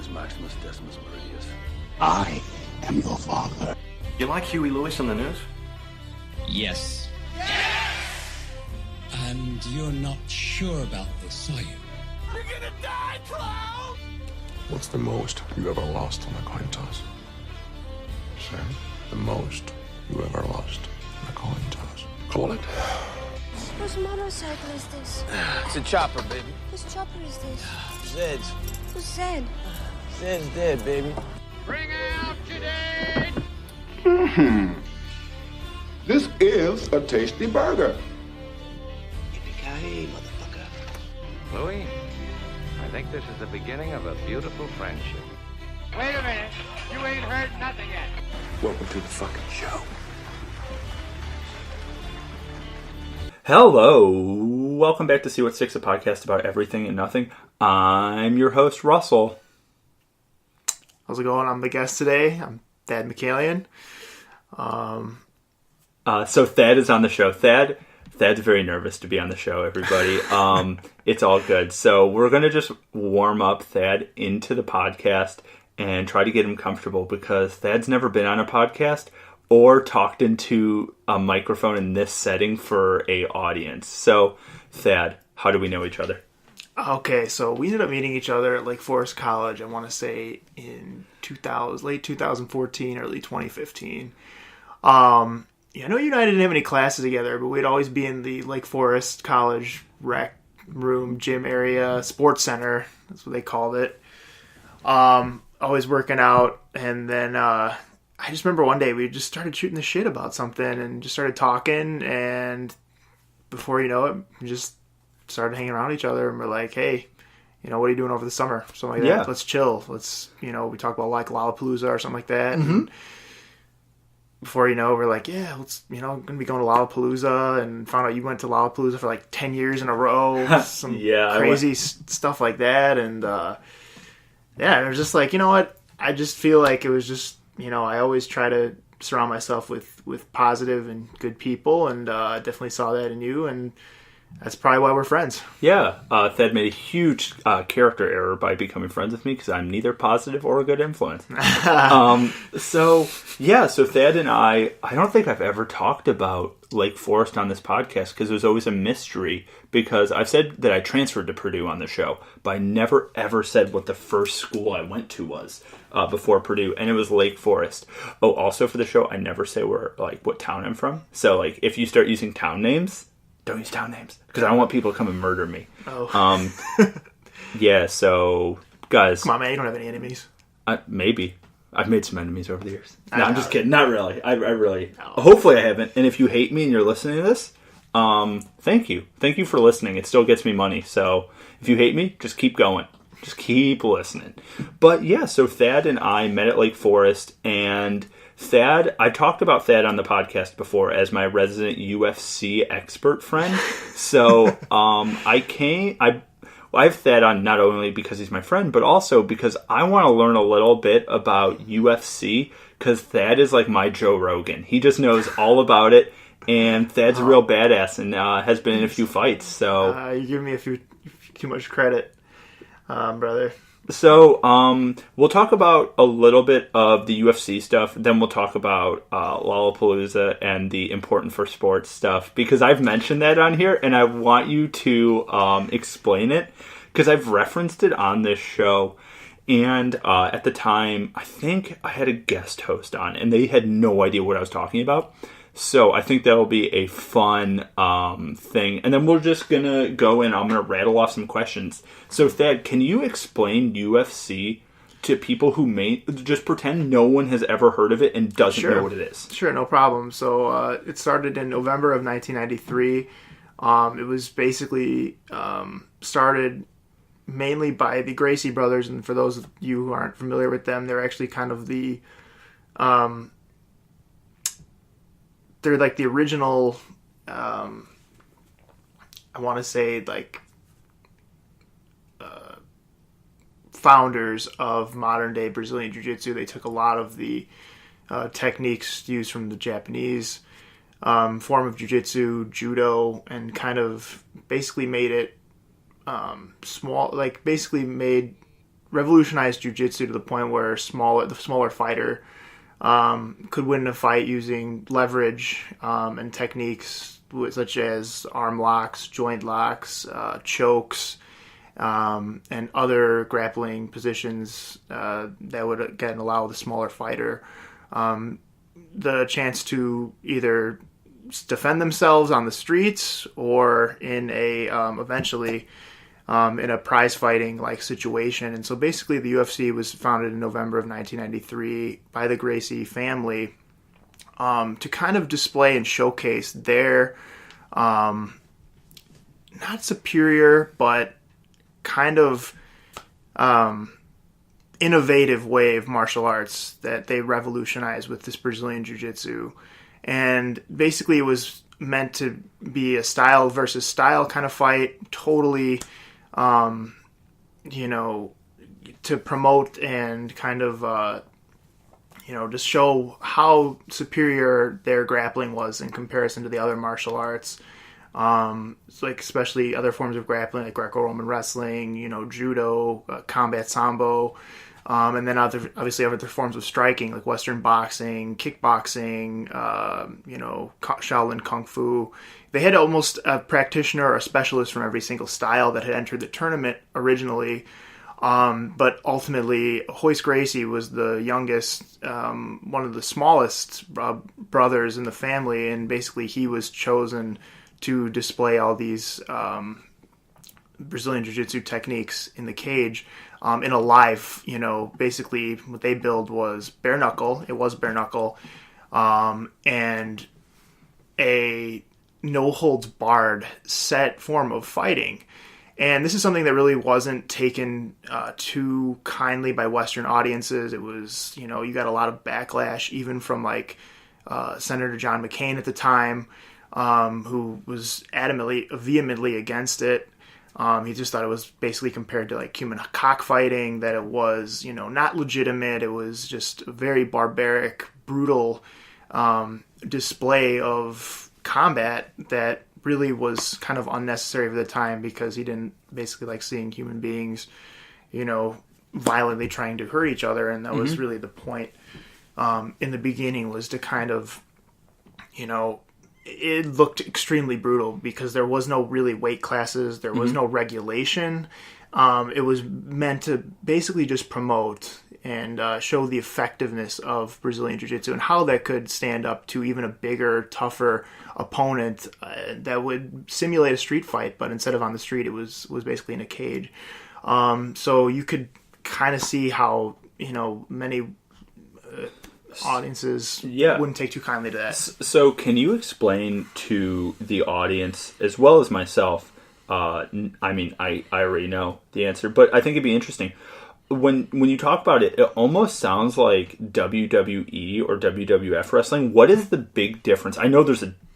Gaius Maximus Decimus Meridius. I am your father. You like Huey Lewis on the news? Yes. And you're not sure about this, are you? You're gonna die, clown! What's the most you ever lost on a coin toss? Sir? The most you ever lost on a coin toss. Call it. Whose motorcycle is this? It's a chopper, baby. Whose chopper is this? Zed's. Who's Zed? Zed's dead, baby. Bring out your dead! This is a tasty burger. Yippee-ki-yay, motherfucker. Louis, I think this is the beginning of a beautiful friendship. Wait a minute. You ain't heard nothing yet. Welcome to the fucking show. Hello, welcome back to See What Sticks, a podcast about everything and nothing. I'm your host, Russell. How's it going? I'm the guest today. I'm Thad McCallion. So Thad is on the show. Thad's very nervous to be on the show, everybody. It's all good. So we're going to just warm up Thad into the podcast and try to get him comfortable because Thad's never been on a podcast or talked into a microphone in this setting for a audience. So, Thad, how do we know each other? Okay, so we ended up meeting each other at Lake Forest College, I want to say in late 2014, early 2015. I know you and I didn't have any classes together, but we'd always be in the Lake Forest College rec room, gym area, sports center. That's what they called it. Always working out, and then I just remember one day we just started shooting the shit about something and just started talking, and before you know it, we just started hanging around each other, and we're like, hey, what are you doing over the summer? Something like that. Let's chill. Let's, we talk about like Lollapalooza or something like that. Mm-hmm. And before you know, we're like, yeah, let's, going to be going to Lollapalooza, and found out you went to Lollapalooza for like 10 years in a row. Some crazy stuff like that. And, it was just like, you know what? I just feel like it was just, I always try to surround myself with positive and good people, and I definitely saw that in you, and that's probably why we're friends. Yeah, Thad made a huge character error by becoming friends with me because I'm neither positive or a good influence. So Thad and I don't think I've ever talked about Lake Forest on this podcast because it was always a mystery, because I've said that I transferred to Purdue on the show, but I never ever said what the first school I went to was before Purdue, and it was Lake Forest. Oh, also for the show, I never say what town I'm from. So if you start using town names, don't use town names, because I don't want people to come and murder me. Oh. So, guys. Come on, man, you don't have any enemies. Maybe. I've made some enemies over the years. No, I'm just kidding. Not really. I really... No. Hopefully I haven't. And if you hate me and you're listening to this, thank you. Thank you for listening. It still gets me money. So, if you hate me, just keep going. Just keep listening. But, so Thad and I met at Lake Forest, and Thad, I talked about Thad on the podcast before as my resident UFC expert friend. So I have Thad on not only because he's my friend, but also because I want to learn a little bit about UFC, because Thad is like my Joe Rogan. He just knows all about it, and Thad's a real badass and has been in a few fights. So you're giving me too much credit, brother. So, we'll talk about a little bit of the UFC stuff, then we'll talk about Lollapalooza and the important for sports stuff, because I've mentioned that on here, and I want you to explain it, because I've referenced it on this show, and at the time, I think I had a guest host on, and they had no idea what I was talking about. So I think that'll be a fun thing. And then we're just going to go in. I'm going to rattle off some questions. So, Thad, can you explain UFC to people who may just pretend no one has ever heard of it and doesn't know what it is? Sure, no problem. So it started in November of 1993. It was basically started mainly by the Gracie brothers. And for those of you who aren't familiar with them, they're actually kind of the... they're like the original, I want to say founders of modern day Brazilian Jiu-Jitsu. They took a lot of the techniques used from the Japanese form of Jiu-Jitsu, Judo, and kind of basically made it small, basically made revolutionized jiu-jitsu to the point where the smaller fighter could win a fight using leverage and techniques such as arm locks, joint locks, chokes, and other grappling positions that would, again, allow the smaller fighter the chance to either defend themselves on the streets or in a eventually in a prize fighting like situation. And so basically the UFC was founded in November of 1993 by the Gracie family to kind of display and showcase their not superior but kind of innovative way of martial arts that they revolutionized with this Brazilian Jiu-Jitsu. And basically it was meant to be a style versus style kind of fight, totally, to promote and kind of, just show how superior their grappling was in comparison to the other martial arts. Like especially other forms of grappling, like Greco-Roman wrestling, judo, combat sambo, and then obviously other forms of striking, like Western boxing, kickboxing, Shaolin Kung Fu. They had almost a practitioner or a specialist from every single style that had entered the tournament originally. But ultimately, Royce Gracie was the youngest, one of the smallest brothers in the family, and basically he was chosen to display all these Brazilian Jiu-Jitsu techniques in the cage in a live, basically what they build was bare knuckle. It was bare knuckle, and a no-holds-barred set form of fighting. And this is something that really wasn't taken too kindly by Western audiences. It was, you got a lot of backlash, even from like Senator John McCain at the time, who was vehemently against it. He just thought it was basically compared to like human cockfighting, that it was, not legitimate. It was just a very barbaric, brutal display of combat that really was kind of unnecessary for the time, because he didn't basically like seeing human beings, violently trying to hurt each other. And that was really the point in the beginning, was to kind of, it looked extremely brutal because there was no really weight classes. There was no regulation. It was meant to basically just promote and show the effectiveness of Brazilian Jiu-Jitsu and how that could stand up to even a bigger, tougher opponent that would simulate a street fight, but instead of on the street, it was basically in a cage. So you could kind of see how, many audiences wouldn't take too kindly to that. So can you explain to the audience, as well as myself, I already know the answer, but I think it'd be interesting. When you talk about it, it almost sounds like WWE or WWF wrestling. What is the big difference? I know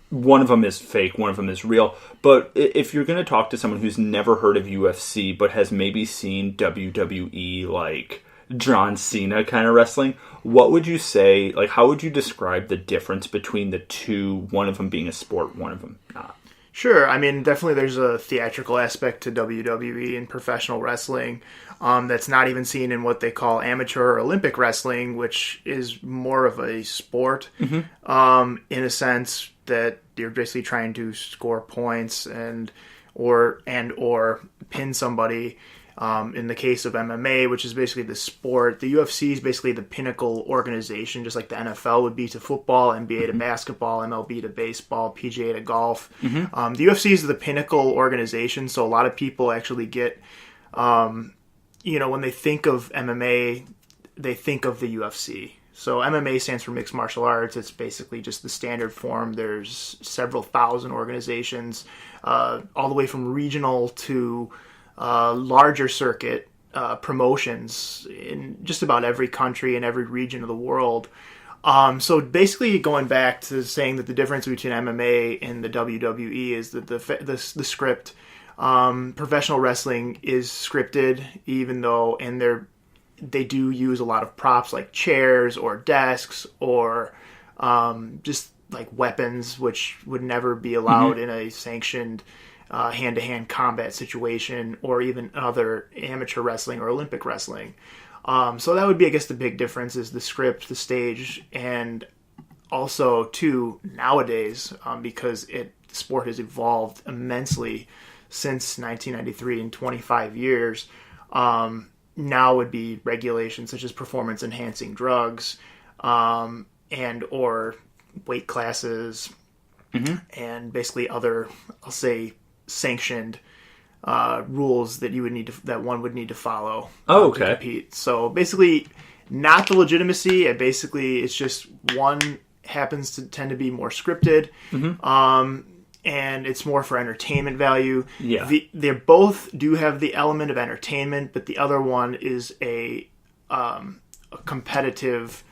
one of them is fake, one of them is real, but if you're going to talk to someone who's never heard of UFC but has maybe seen WWE, like John Cena kind of wrestling, what would you say, like how would you describe the difference between the two, one of them being a sport, one of them not? Sure. I mean, definitely there's a theatrical aspect to WWE and professional wrestling that's not even seen in what they call amateur or Olympic wrestling, which is more of a sport in a sense that you're basically trying to score points and or pin somebody. In the case of MMA, which is basically the sport, the UFC is basically the pinnacle organization, just like the NFL would be to football, NBA to basketball, MLB to baseball, PGA to golf. The UFC is the pinnacle organization, so a lot of people actually get, when they think of MMA, they think of the UFC. So MMA stands for Mixed Martial Arts. It's basically just the standard form. There's several thousand organizations, all the way from regional to larger circuit promotions in just about every country and every region of the world. So basically going back to saying that the difference between MMA and the WWE is that the script, professional wrestling is scripted, even though, and they do use a lot of props like chairs or desks or just like weapons, which would never be allowed in a sanctioned hand-to-hand combat situation, or even other amateur wrestling or Olympic wrestling. So that would be, I guess, the big difference is the script, the stage, and also, too, nowadays, because the sport has evolved immensely since 1993 in 25 years, now would be regulations such as performance-enhancing drugs, and or weight classes, and basically other, I'll say, sanctioned rules that that one would need to follow to compete. So basically, not the legitimacy. It's just one happens to tend to be more scripted, and it's more for entertainment value. Yeah, they both do have the element of entertainment, but the other one is a competitive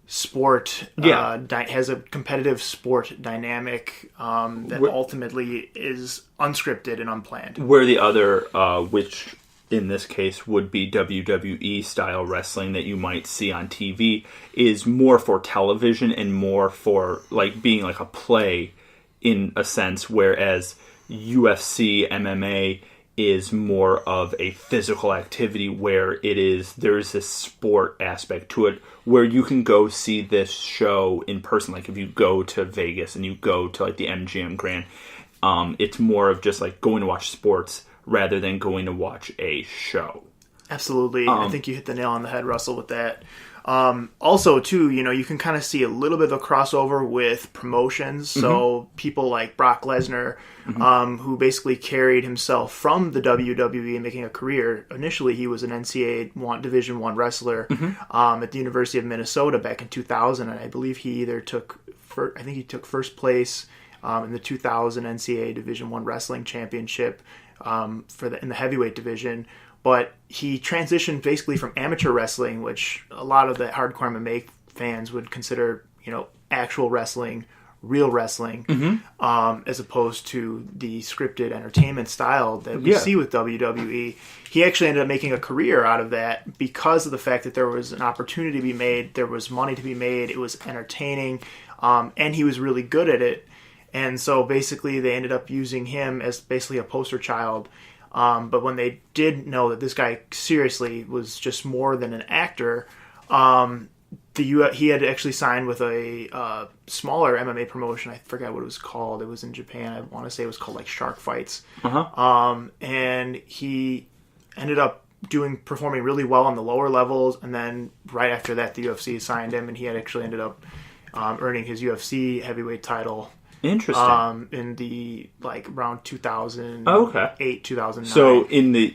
sport. Has a competitive sport dynamic that ultimately is unscripted and unplanned. Where the other, which in this case would be WWE style wrestling that you might see on TV, is more for television and more for like being like a play in a sense, whereas UFC, MMA is more of a physical activity where there's this sport aspect to it where you can go see this show in person. Like if you go to Vegas and you go to like the MGM Grand, it's more of just like going to watch sports rather than going to watch a show. Absolutely. I think you hit the nail on the head, Russell, with that. Also, too, you can kind of see a little bit of a crossover with promotions. So people like Brock Lesnar, who basically carried himself from the WWE and making a career. Initially, he was an NCAA Division I wrestler at the University of Minnesota back in 2000, and I believe he either took first place in the 2000 NCAA Division I Wrestling Championship in the heavyweight division. But he transitioned basically from amateur wrestling, which a lot of the hardcore MMA fans would consider, actual wrestling, real wrestling, as opposed to the scripted entertainment style that we see with WWE. He actually ended up making a career out of that because of the fact that there was an opportunity to be made, there was money to be made, it was entertaining, and he was really good at it. And so basically they ended up using him as basically a poster child. But when they did know that this guy seriously was just more than an actor, he had actually signed with a smaller MMA promotion. I forgot what it was called. It was in Japan. I want to say it was called like Shark Fights. And he ended up performing really well on the lower levels. And then right after that, the UFC signed him, and he had actually ended up earning his UFC heavyweight title. Interesting. In the around 2008, 2009. So in the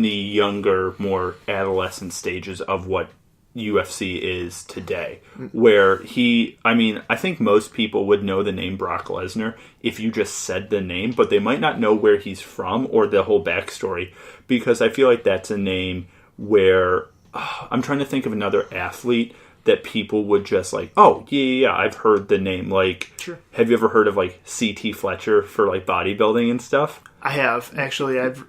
younger, more adolescent stages of what UFC is today, where I think most people would know the name Brock Lesnar if you just said the name, but they might not know where he's from or the whole backstory, because I feel like that's a name where I'm trying to think of another athlete that people would just like, oh, yeah, I've heard the name. Like, sure. Have you ever heard of like C.T. Fletcher for like bodybuilding and stuff? I have. Actually, I've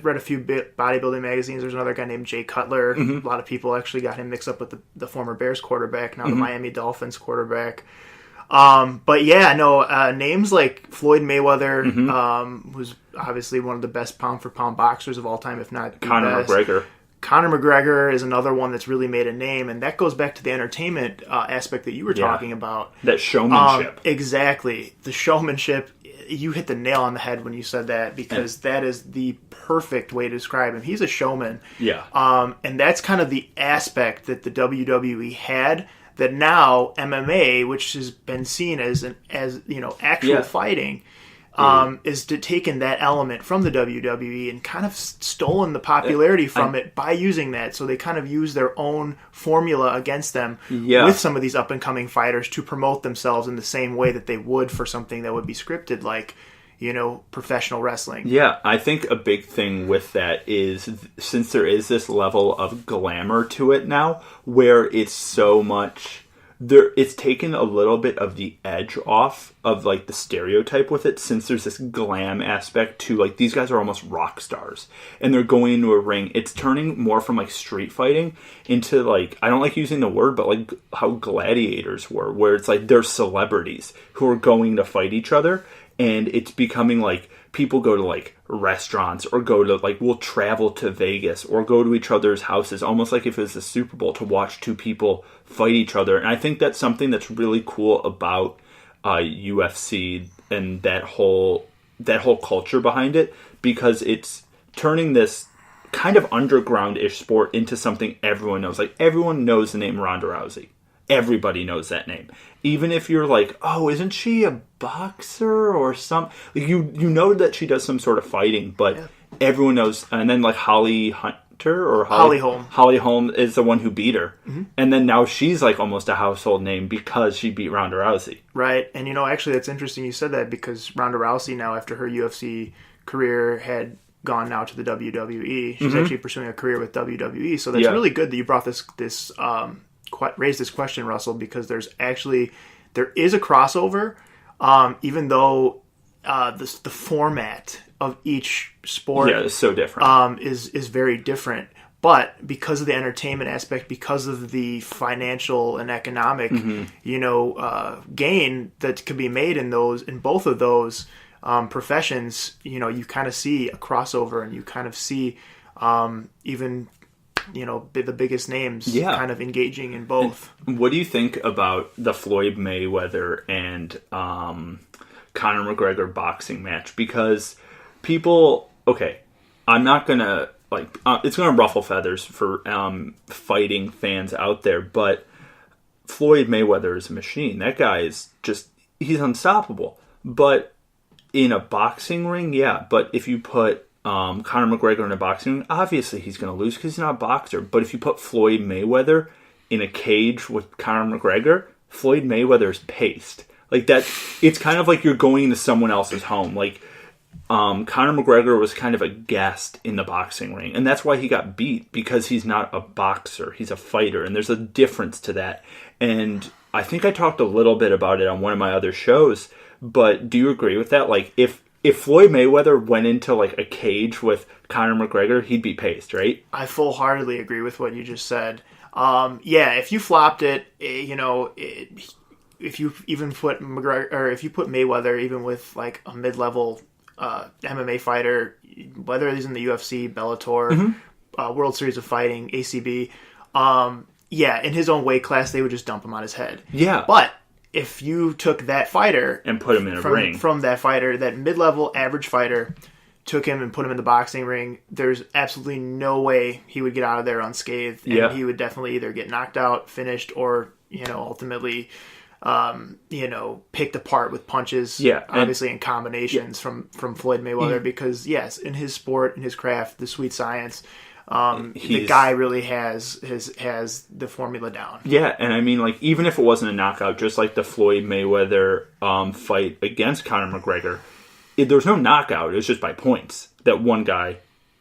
read a few bodybuilding magazines. There's another guy named Jay Cutler. A lot of people actually got him mixed up with the former Bears quarterback, now the Miami Dolphins quarterback. But yeah, no, names like Floyd Mayweather, who's obviously one of the best pound-for-pound boxers of all time, if not the Conor best. McGregor. Conor McGregor is another one that's really made a name, and that goes back to the entertainment aspect that you were talking about. That showmanship. Exactly. The showmanship. You hit the nail on the head when you said that, because that is the perfect way to describe him. He's a showman. Yeah. And that's kind of the aspect that the WWE had that now MMA, which has been seen as actual fighting, is taken that element from the WWE and kind of stolen the popularity from it by using that. So they kind of use their own formula against them with some of these up-and-coming fighters to promote themselves in the same way that they would for something that would be scripted, like, professional wrestling. Yeah, I think a big thing with that is, since there is this level of glamour to it now, where it's so much... it's taken a little bit of the edge off of like the stereotype with it, since there's this glam aspect to like these guys are almost rock stars and they're going into a ring. It's turning more from like street fighting into like, I don't like using the word, but like how gladiators were, where it's like they're celebrities who are going to fight each other. and it's becoming like people go to like restaurants or go to like, we'll travel to Vegas or go to each other's houses, almost like if it was the Super Bowl, to watch two people fight each other. And I think that's something that's really cool about UFC and that whole culture behind it, because it's turning this kind of underground-ish sport into something everyone knows. Like, everyone knows the name Ronda Rousey. Everybody knows that name. Even if you're like, oh, isn't she a boxer or something? Like, you know that she does some sort of fighting, but everyone knows. And then like Holly Holm. Holly Holm is the one who beat her. Mm-hmm. And then now she's like almost a household name because she beat Ronda Rousey. Right. And actually that's interesting you said that, because Ronda Rousey now, after her UFC career had gone now to the WWE, she's actually pursuing a career with WWE. So that's really good that you brought this raised this question, Russell, because there is a crossover, even though the format of each sport is so different. Is very different. But because of the entertainment aspect, because of the financial and economic, gain that could be made in both of those professions, you kind of see a crossover, and you kind of see even the biggest names kind of engaging in both. And what do you think about the Floyd Mayweather and Conor McGregor boxing match? Because I'm not gonna it's gonna ruffle feathers for fighting fans out there, but Floyd Mayweather is a machine. That guy is he's unstoppable. But in a boxing ring, but if you put Conor McGregor in a boxing ring, obviously he's going to lose because he's not a boxer. But if you put Floyd Mayweather in a cage with Conor McGregor, Floyd Mayweather's paced. Like that, it's kind of like you're going into someone else's home. Like Conor McGregor was kind of a guest in the boxing ring, and that's why he got beat, because he's not a boxer, he's a fighter, and there's a difference to that. And I think I talked a little bit about it on one of my other shows, but do you agree with that? Like, if Floyd Mayweather went into like a cage with Conor McGregor, he'd be paced, right? I full-heartedly agree with what you just said. If you flopped it, if you even put McGregor, or if you put Mayweather even with like a mid-level MMA fighter, whether he's in the UFC, Bellator, World Series of Fighting, ACB, in his own weight class, they would just dump him on his head. Yeah. But if you took that fighter and put him in a ring from that fighter, that mid-level average fighter, took him and put him in the boxing ring, there's absolutely no way he would get out of there unscathed. And he would definitely either get knocked out, finished, or, ultimately, picked apart with punches. Yeah. Obviously in combinations from Floyd Mayweather, because yes, in his sport, in his craft, the sweet science, the guy really has the formula down. Yeah, and I mean, like, even if it wasn't a knockout, just like the Floyd Mayweather fight against Conor McGregor, there was no knockout. It was just by points that one guy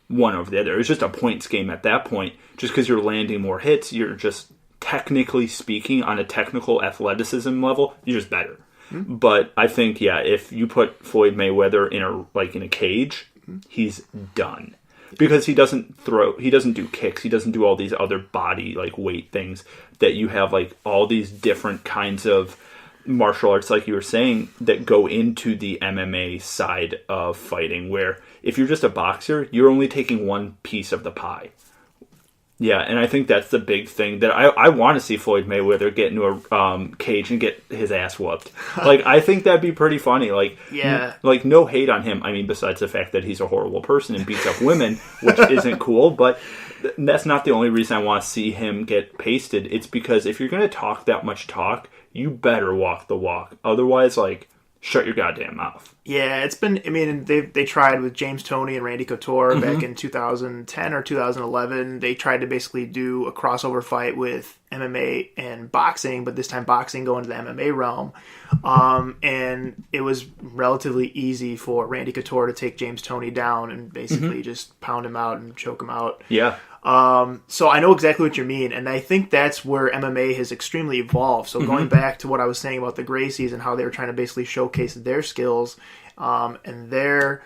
won over the other. It was just a points game at that point. Just because you're landing more hits, you're just, technically speaking, on a technical athleticism level, you're just better. Mm-hmm. But I think, if you put Floyd Mayweather in a cage, he's done. Because he doesn't do kicks, he doesn't do all these other body weight things that you have, all these different kinds of martial arts, like you were saying, that go into the MMA side of fighting, where if you're just a boxer, you're only taking one piece of the pie. Yeah, and I think that's the big thing that I want to see Floyd Mayweather get into a cage and get his ass whooped. I think that'd be pretty funny. No hate on him. I mean, besides the fact that he's a horrible person and beats up women, which isn't cool, but that's not the only reason I want to see him get pasted. It's because if you're going to talk that much talk, you better walk the walk. Otherwise, shut your goddamn mouth. Yeah, it's been, they tried with James Toney and Randy Couture back in 2010 or 2011. They tried to basically do a crossover fight with MMA and boxing, but this time boxing going to the MMA realm. And it was relatively easy for Randy Couture to take James Toney down and basically just pound him out and choke him out. Yeah. So I know exactly what you mean, and I think that's where MMA has extremely evolved. So going back to what I was saying about the Gracies and how they were trying to basically showcase their skills and their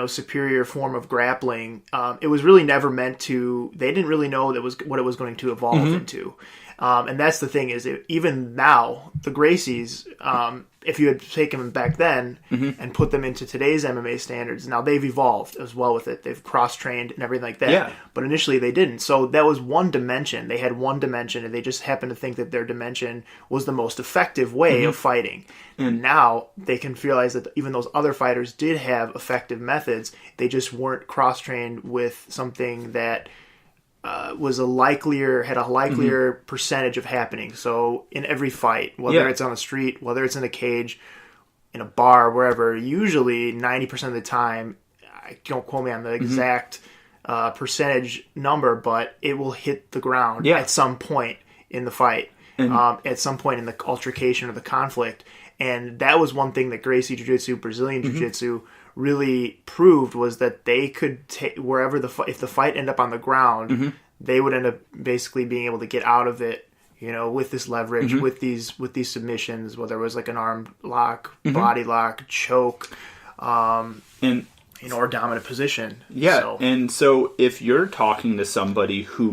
superior form of grappling, it was really never meant to. They didn't really know what it was going to evolve into. And that's the thing is, even now, the Gracies, if you had taken them back then and put them into today's MMA standards, now they've evolved as well with it. They've cross-trained and everything like that. Yeah. But initially they didn't. So that was one dimension. They had one dimension, and they just happened to think that their dimension was the most effective way of fighting. And now they can realize that even those other fighters did have effective methods. They just weren't cross-trained with something that had a likelier percentage of happening. So in every fight, whether it's on the street, whether it's in a cage, in a bar, wherever, usually 90% of the time, don't quote me on the exact percentage number, but it will hit the ground at some point in the fight, at some point in the altercation or the conflict. And that was one thing that Gracie Jiu-Jitsu, Brazilian Jiu-Jitsu, really proved, was that they could take wherever if the fight ended up on the ground, they would end up basically being able to get out of it, with this leverage, with these submissions, whether it was like an arm lock, body lock, choke, or dominant position. Yeah, and so if you're talking to somebody who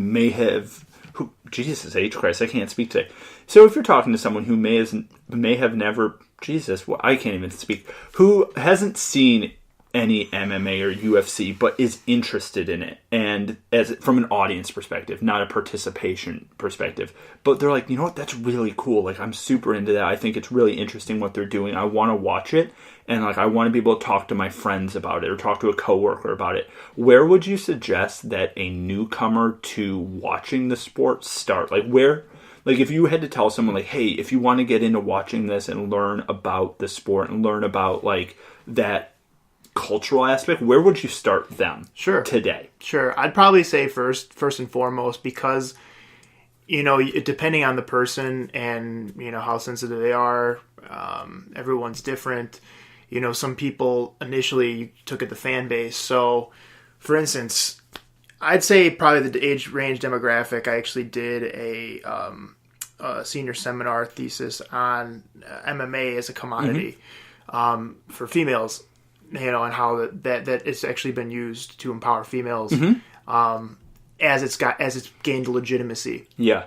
Jesus H. Christ, I can't speak today. So if you're talking to someone who may have never, I can't even speak, who hasn't seen any MMA or UFC, but is interested in it, and from an audience perspective, not a participation perspective, but they're like, you know what, that's really cool. Like, I'm super into that. I think it's really interesting what they're doing. I want to watch it, and like, I want to be able to talk to my friends about it or talk to a coworker about it. Where would you suggest that a newcomer to watching the sport start? Like, if you had to tell someone, like, hey, if you want to get into watching this and learn about the sport and learn about like that cultural aspect, where would you start them today? Sure. I'd probably say first and foremost, because depending on the person and how sensitive they are, everyone's different. Some people initially took it the fan base. So for instance, I'd say probably the age range demographic, I actually did a senior seminar thesis on MMA as a commodity for females, and how that it's actually been used to empower females as it's gained legitimacy. Yeah.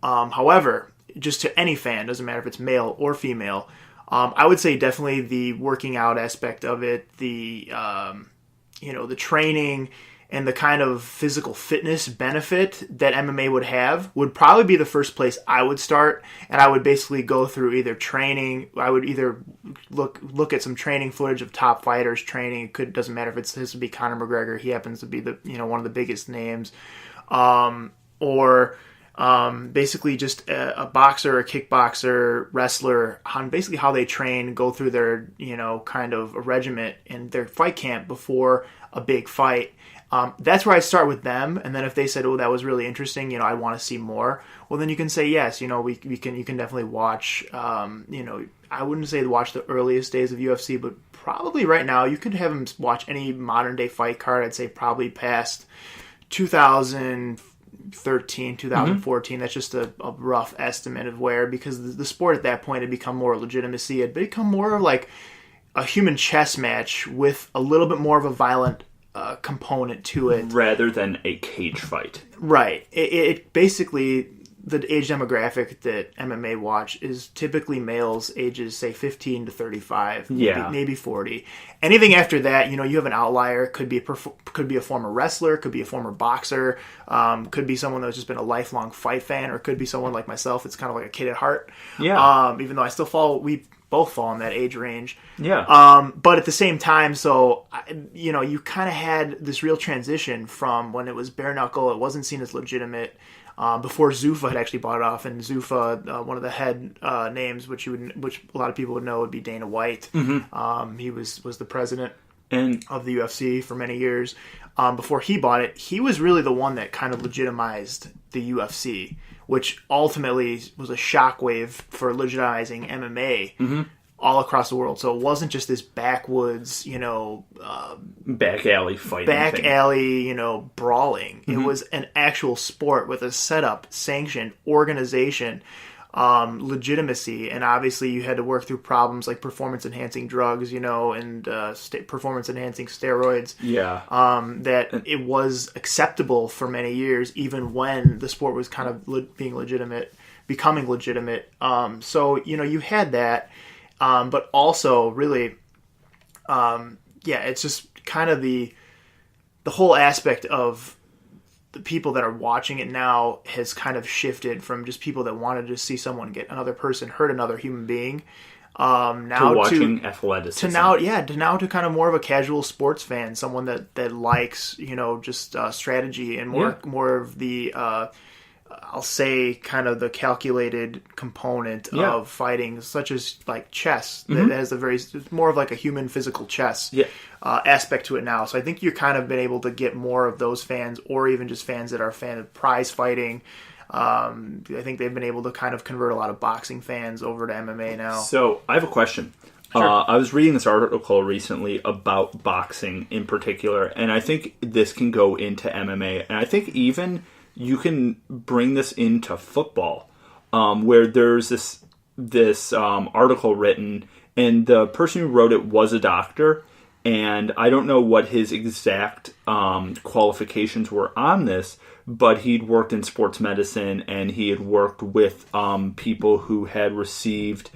However, just to any fan, doesn't matter if it's male or female, I would say definitely the working out aspect of it, the the training and the kind of physical fitness benefit that MMA would have would probably be the first place I would start. And I would basically go through either training. I would either look at some training footage of top fighters training. Doesn't matter if this would be Conor McGregor. He happens to be one of the biggest names. Or basically just a boxer, a kickboxer, wrestler, on basically how they train, go through their, kind of a regiment in their fight camp before a big fight. That's where I start with them, and then if they said, "Oh, that was really interesting," I want to see more. Well, then you can say, "Yes, you can definitely watch." I wouldn't say watch the earliest days of UFC, but probably right now you could have them watch any modern day fight card. I'd say probably past 2013, 2014. That's just a rough estimate of where, because the sport at that point had become more legitimacy. It had become more of like a human chess match with a little bit more of a violent component to it, rather than a cage fight. Right. It basically, the age demographic that MMA watch is typically males ages, say, 15 to 35, maybe 40. Anything after that, you have an outlier. Could be a former wrestler, could be a former boxer, could be someone that's just been a lifelong fight fan, or could be someone like myself. It's kind of like a kid at heart. Yeah. Even though I still we both fall in that age range. Yeah. But at the same time, so, you kind of had this real transition from when it was bare knuckle, it wasn't seen as legitimate, before Zuffa had actually bought it off. And Zuffa, one of the head names, which a lot of people would know, would be Dana White. He was the president of the UFC for many years. Before he bought it, he was really the one that kind of legitimized the UFC, which ultimately was a shockwave for legitimizing MMA all across the world. So it wasn't just this backwoods, back alley fighting, brawling. It was an actual sport with a setup, sanctioned, organization, legitimacy, and obviously you had to work through problems like performance-enhancing drugs, and performance-enhancing steroids. Yeah. That it was acceptable for many years, even when the sport was kind of being legitimate. becoming legitimate. So, you had that, but also really, it's just kind of the whole aspect of the people that are watching it now has kind of shifted from just people that wanted to see someone get another person hurt another human being, now to watching athleticism. To kind of more of a casual sports fan, someone that likes, just strategy and more of the, I'll say kind of the calculated component of fighting, such as like chess, that has it's more of like a human physical chess aspect to it now. So I think you're kind of been able to get more of those fans, or even just fans that are a fan of prize fighting. I think they've been able to kind of convert a lot of boxing fans over to MMA now. So I have a question. Sure. I was reading this article recently about boxing in particular, and I think this can go into MMA, and I think even you can bring this into football, where there's this article written, and the person who wrote it was a doctor, and I don't know what his exact qualifications were on this, but he'd worked in sports medicine, and he had worked with people who had received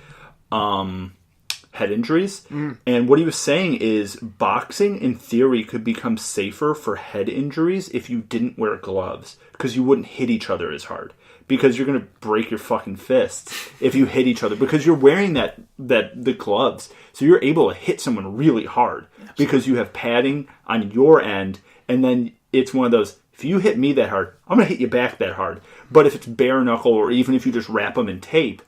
head injuries. And what he was saying is boxing, in theory, could become safer for head injuries if you didn't wear gloves, because you wouldn't hit each other as hard, because you're going to break your fucking fists if you hit each other, because you're wearing the gloves, so you're able to hit someone really hard. Absolutely. Because you have padding on your end, and then it's one of those, if you hit me that hard, I'm going to hit you back that hard. But if it's bare knuckle, or even if you just wrap them in tape,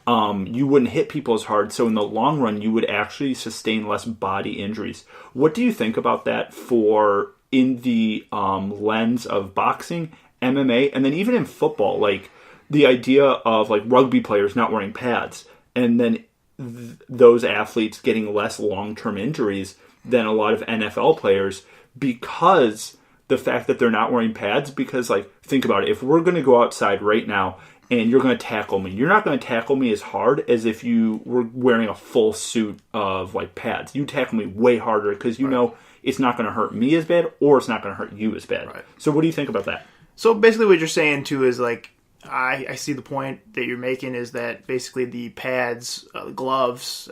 you wouldn't hit people as hard. So in the long run, you would actually sustain less body injuries. What do you think about that for in the lens of boxing, MMA, and then even in football? Like the idea of like rugby players not wearing pads, and then those athletes getting less long-term injuries than a lot of NFL players because the fact that they're not wearing pads. Because like, think about it. If we're going to go outside right now and you're going to tackle me, you're not going to tackle me as hard as if you were wearing a full suit of like pads. You tackle me way harder because you know it's not going to hurt me as bad, or it's not going to hurt you as bad. Right. So what do you think about that? So basically what you're saying too is like, I see the point that you're making is that basically the pads, gloves,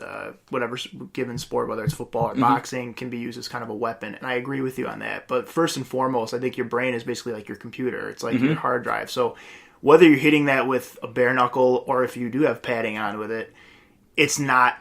whatever given sport, whether it's football or boxing, can be used as kind of a weapon. And I agree with you on that. But first and foremost, I think your brain is basically like your computer. It's like your hard drive. So whether you're hitting that with a bare knuckle or if you do have padding on with it, it's not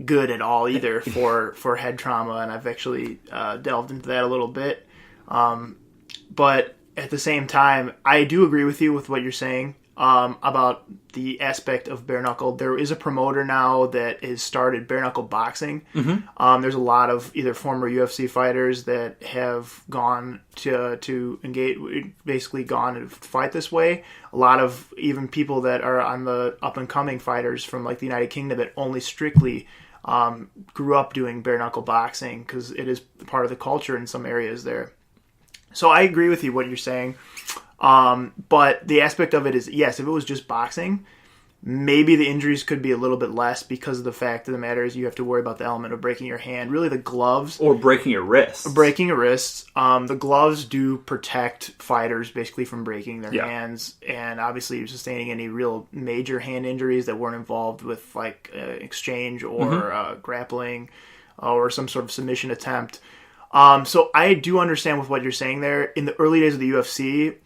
good at all either for head trauma. And I've actually delved into that a little bit. But at the same time, I do agree with you with what you're saying about the aspect of bare knuckle. There is a promoter now that has started bare knuckle boxing. There's a lot of either former UFC fighters that have gone to engage, basically gone to fight this way. A lot of even people that are on the up and coming fighters from like the United Kingdom that only strictly grew up doing bare knuckle boxing because it is part of the culture in some areas there. So I agree with you what you're saying, but the aspect of it is, yes, if it was just boxing, maybe the injuries could be a little bit less because of the fact of the matter is you have to worry about the element of breaking your hand. Really, the gloves... Or breaking your wrists. Breaking your wrists. The gloves do protect fighters basically from breaking their hands, and obviously sustaining any real major hand injuries that weren't involved with like exchange or grappling or some sort of submission attempt. So I do understand with what you're saying there. In the early days of the UFC,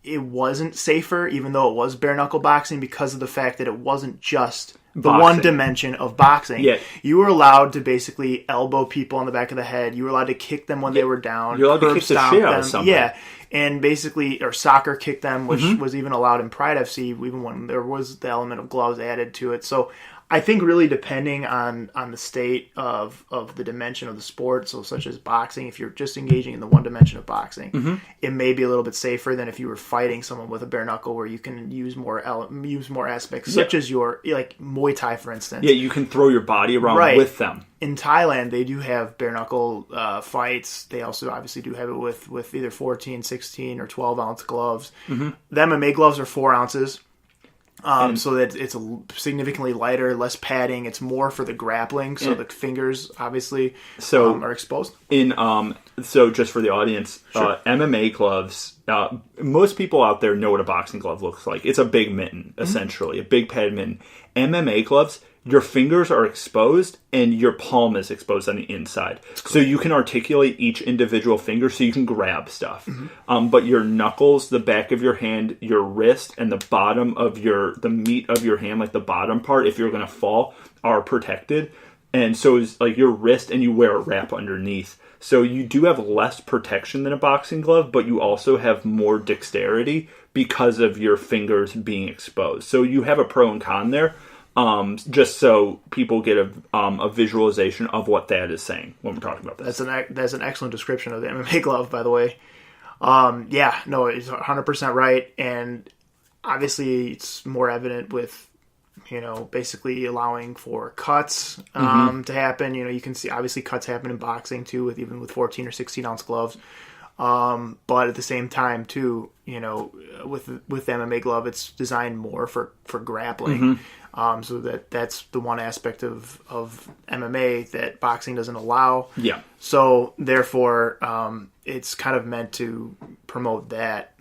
it wasn't safer, even though it was bare knuckle boxing, because of the fact that it wasn't just the one dimension of boxing. Yeah. You were allowed to basically elbow people on the back of the head. You were allowed to kick them when they were down. You're allowed to kick the shit out of somebody. Yeah. And basically, or soccer kick them, which was even allowed in Pride FC, even when there was the element of gloves added to it. So I think really depending on the state of the dimension of the sport, so such as boxing, if you're just engaging in the one dimension of boxing, it may be a little bit safer than if you were fighting someone with a bare knuckle where you can use more aspects, such as your like Muay Thai, for instance. Yeah, you can throw your body around with them. In Thailand, they do have bare knuckle fights. They also obviously do have it with either 14, 16, or 12 ounce gloves. The MMA gloves are 4 ounces. so that it's significantly lighter, less padding. It's more for the grappling, so the fingers obviously are exposed. So just for the audience, Sure. MMA gloves, most people out there know what a boxing glove looks like. It's a big mitten, essentially, a big padded mitten. MMA gloves, your fingers are exposed and your palm is exposed on the inside. So you can articulate each individual finger so you can grab stuff. But your knuckles, the back of your hand, your wrist, and the bottom of the meat of your hand, like the bottom part, if you're going to fall, are protected. And so is like your wrist, and you wear a wrap underneath. So you do have less protection than a boxing glove, but you also have more dexterity because of your fingers being exposed. So you have a pro and con there, just so people get a visualization of what that is saying when we're talking about this. That's an excellent description of the MMA glove, by the way. It's 100% right, and obviously it's more evident with basically allowing for cuts to happen. You can see obviously cuts happen in boxing too, even with 14 or 16 ounce gloves. But at the same time too, with the MMA glove, it's designed more for grappling. So that's the one aspect of MMA that boxing doesn't allow. Yeah. So therefore, it's kind of meant to promote that.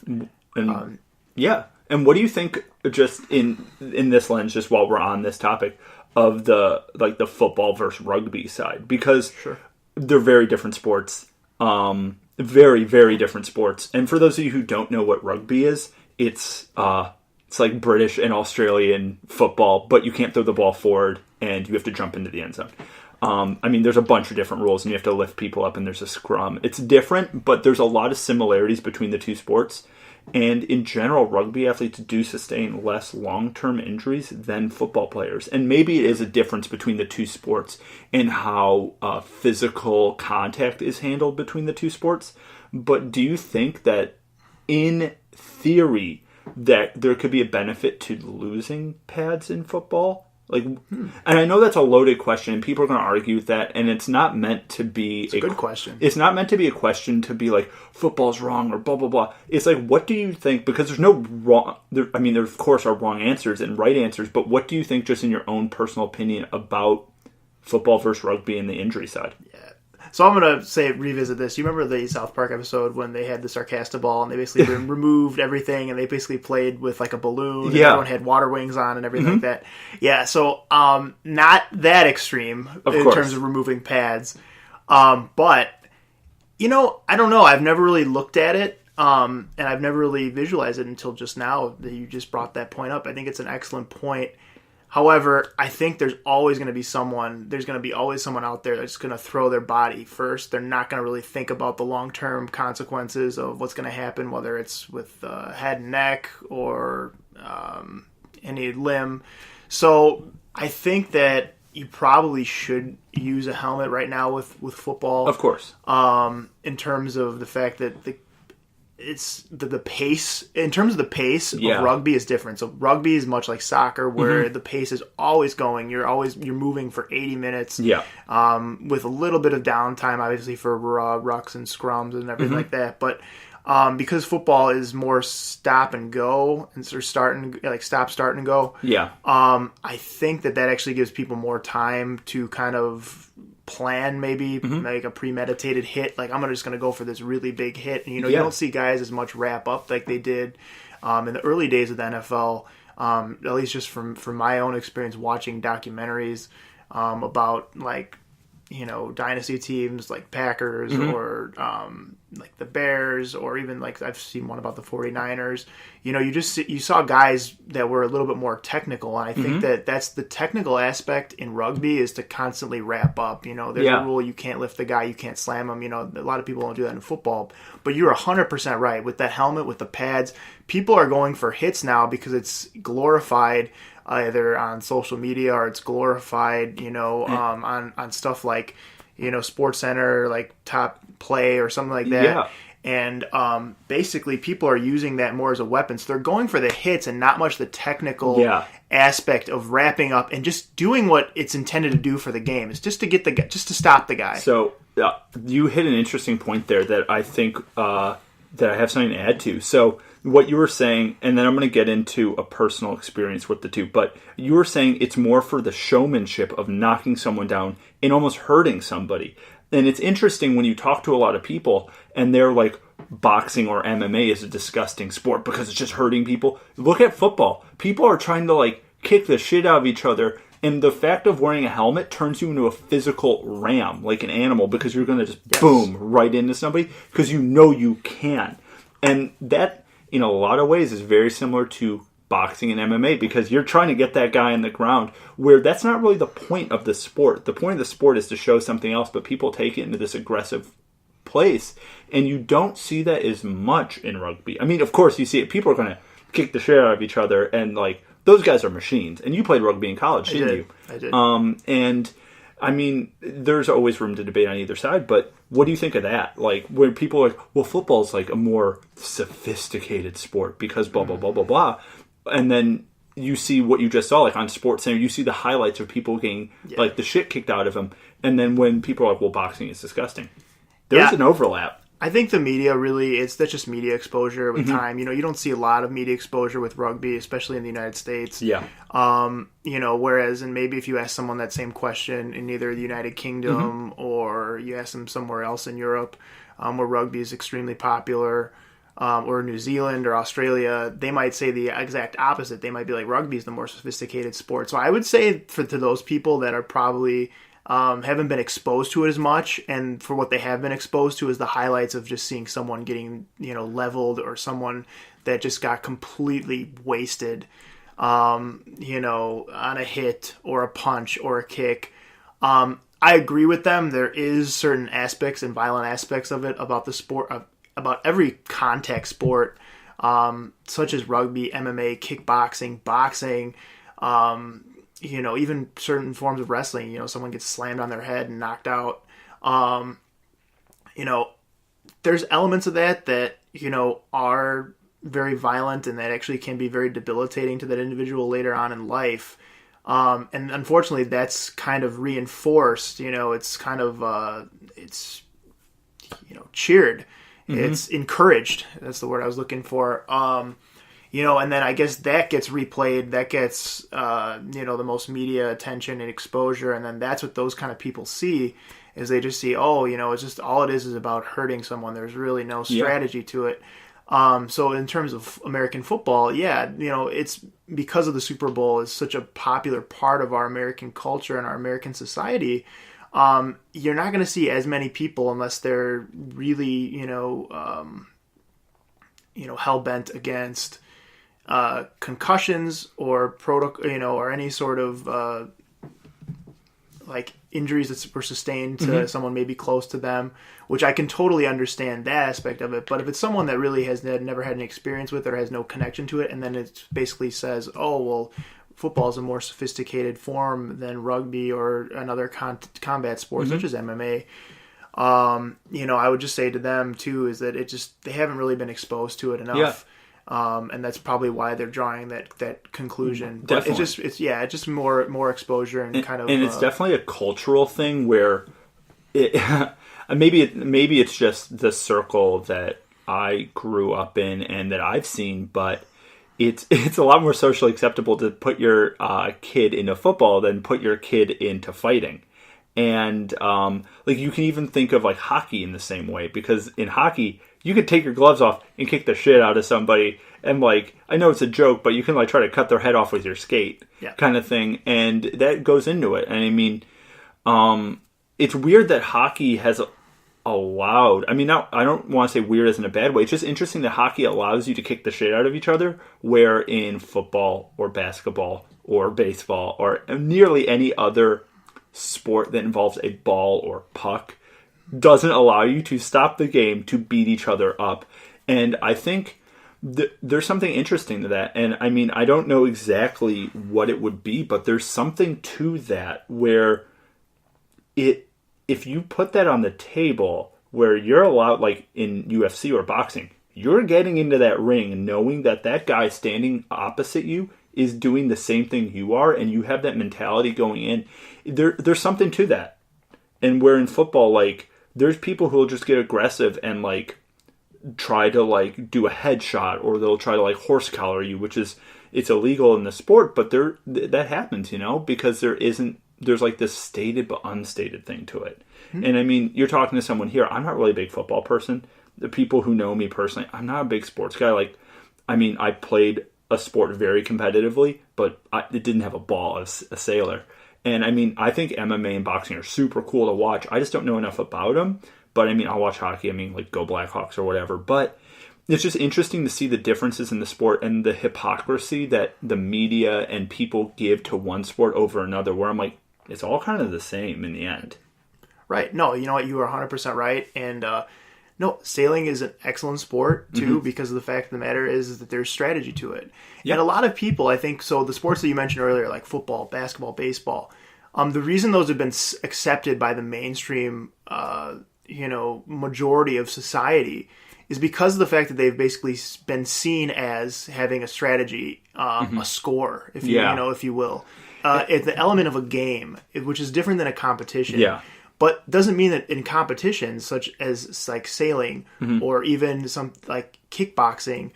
Yeah. And what do you think, just in this lens, just while we're on this topic, of the football versus rugby side? Because they're very different sports. Very, very different sports. And for those of you who don't know what rugby is, it's like British and Australian football, but you can't throw the ball forward and you have to jump into the end zone. There's a bunch of different rules, and you have to lift people up, and there's a scrum. It's different, but there's a lot of similarities between the two sports. And in general, rugby athletes do sustain less long-term injuries than football players. And maybe it is a difference between the two sports and how physical contact is handled between the two sports. But do you think that, in theory, that there could be a benefit to losing pads in football? And I know that's a loaded question, and people are going to argue with that, and it's not meant to be a good question. It's not meant to be a question to be like, football's wrong or blah, blah, blah. It's like, what do you think? Because there's no wrong... there, of course, are wrong answers and right answers, but what do you think, just in your own personal opinion, about football versus rugby and the injury side? Yeah. So I'm going to revisit this. You remember the South Park episode when they had the Sarcasta ball and they basically removed everything and they basically played with like a balloon and everyone had water wings on and everything like that. Yeah, so not that extreme in terms of removing pads. But, I don't know. I've never really looked at it and I've never really visualized it until just now that you just brought that point up. I think it's an excellent point. However, I think there's always going to be someone out there that's going to throw their body first. They're not going to really think about the long-term consequences of what's going to happen, whether it's with head and neck or any limb. So I think that you probably should use a helmet right now with football. Of course. In terms of the fact that it's the pace, in terms of the pace of rugby is different. So rugby is much like soccer where the pace is always going. You're moving for 80 minutes. Yeah. With a little bit of downtime, obviously, for rucks and scrums and everything like that. But because football is more stop and go and sort of start and go. Yeah. I think that actually gives people more time to kind of plan, maybe make a premeditated hit. Like, I'm just going to go for this really big hit. And, you don't see guys as much wrap up like they did in the early days of the NFL, at least just from my own experience watching documentaries about, like, dynasty teams like Packers or like the Bears, or even like I've seen one about the 49ers. You saw guys that were a little bit more technical, and I think that that's the technical aspect in rugby, is to constantly wrap up. There's a rule: you can't lift the guy, you can't slam him. A lot of people don't do that in football, but you're 100% right with that helmet, with the pads. People are going for hits now because it's glorified, either on social media or it's glorified, on stuff like, Sports Center, like Top Play or something like that. Yeah. And basically people are using that more as a weapon. So they're going for the hits and not much the technical aspect of wrapping up and just doing what it's intended to do for the game. It's just to get just to stop the guy. So you hit an interesting point there that I think that I have something to add to. So what you were saying, and then I'm going to get into a personal experience with the two, but you were saying it's more for the showmanship of knocking someone down and almost hurting somebody. And it's interesting when you talk to a lot of people and they're like, boxing or MMA is a disgusting sport because it's just hurting people. Look at football. People are trying to like kick the shit out of each other, and the fact of wearing a helmet turns you into a physical ram, like an animal, because you're going to just boom right into somebody because you know you can. And that, in a lot of ways, is very similar to boxing and MMA, because you're trying to get that guy on the ground, where that's not really the point of the sport. The point of the sport is to show something else, but people take it into this aggressive place, and you don't see that as much in rugby. I mean, of course you see it. People are going to kick the shit out of each other, and like, those guys are machines. And you played rugby in college, didn't you? I did. And I mean, there's always room to debate on either side, but what do you think of that? Like, where people are like, well, football is like a more sophisticated sport because blah, blah, blah, blah, blah. And then you see what you just saw, like on SportsCenter, you see the highlights of people getting like the shit kicked out of them. And then when people are like, well, boxing is disgusting. There's an overlap. I think the media really, that's just media exposure with time. You know, you don't see a lot of media exposure with rugby, especially in the United States. Yeah. You know, whereas, and maybe if you ask someone that same question in either the United Kingdom or you ask them somewhere else in Europe, where rugby is extremely popular, or New Zealand or Australia, they might say the exact opposite. They might be like, rugby is the more sophisticated sport. So I would say to those people that are probably haven't been exposed to it as much, and for what they have been exposed to is the highlights of just seeing someone getting, you know, leveled, or someone that just got completely wasted, you know, on a hit or a punch or a kick. I agree with them. There is certain aspects and violent aspects of it about the sport, about every contact sport, such as rugby, MMA, kickboxing, boxing, you know, even certain forms of wrestling. You know, someone gets slammed on their head and knocked out. You know, there's elements of that, you know, are very violent and that actually can be very debilitating to that individual later on in life. And unfortunately, that's kind of reinforced. You know, it's kind of, it's, you know, cheered. It's encouraged. That's the word I was looking for. You know, and then I guess that gets replayed. That gets, you know, the most media attention and exposure. And then that's what those kind of people see, is they just see, oh, you know, it's just, all it is about hurting someone. There's really no strategy to it. So in terms of American football, yeah, you know, it's because of the Super Bowl is such a popular part of our American culture and our American society. You're not going to see as many people unless they're really, you know, hell-bent against concussions or you know, or any sort of like injuries that were sustained to someone maybe close to them, which I can totally understand that aspect of it. But if it's someone that really has never had any experience with or has no connection to it, and then it basically says, oh, well, football is a more sophisticated form than rugby or another combat sport such as MMA. You know, I would just say to them too, is that they haven't really been exposed to it enough. Yeah. And that's probably why they're drawing that conclusion. But definitely. it's just more exposure and kind of. And it's definitely a cultural thing where maybe it's just the circle that I grew up in and that I've seen, but it's a lot more socially acceptable to put your kid into football than put your kid into fighting. And like, you can even think of like hockey in the same way, because in hockey you could take your gloves off and kick the shit out of somebody, and like, I know it's a joke, but you can like try to cut their head off with your skate, kind of thing, and that goes into it. And I mean, it's weird that hockey has allowed, I mean, now I don't want to say weird as in a bad way, it's just interesting that hockey allows you to kick the shit out of each other, where in football or basketball or baseball or nearly any other sport that involves a ball or puck doesn't allow you to stop the game to beat each other up. And I think there's something interesting to that. And I mean, I don't know exactly what it would be, but there's something to that where if you put that on the table, where you're allowed, like in UFC or boxing, you're getting into that ring knowing that that guy standing opposite you is doing the same thing you are, and you have that mentality going in. There's something to that. And where in football, like, there's people who will just get aggressive and like try to like do a headshot, or they'll try to like horse collar you, which is, it's illegal in the sport, but that happens, because there's like this stated but unstated thing to it. Mm-hmm. And I mean, you're talking to someone here. I'm not really a big football person. The people who know me personally, I'm not a big sports guy. Like, I mean, I played a sport very competitively, but it didn't have a ball as a sailor. And I mean, I think MMA and boxing are super cool to watch. I just don't know enough about them. But I mean, I'll watch hockey. I mean, like, go Blackhawks or whatever. But it's just interesting to see the differences in the sport and the hypocrisy that the media and people give to one sport over another, where I'm like, it's all kind of the same in the end. Right. No, you know what? You are 100% right. And no, sailing is an excellent sport, too, mm-hmm. because of the fact of the matter is that there's strategy to it. Yep. And a lot of people, I think, so the sports that you mentioned earlier, like football, basketball, baseball, the reason those have been accepted by the mainstream, majority of society is because of the fact that they've basically been seen as having a strategy, mm-hmm. a score, if you will. It's the element of a game, which is different than a competition. Yeah. But doesn't mean that in competitions such as like sailing, mm-hmm. or even some like kickboxing,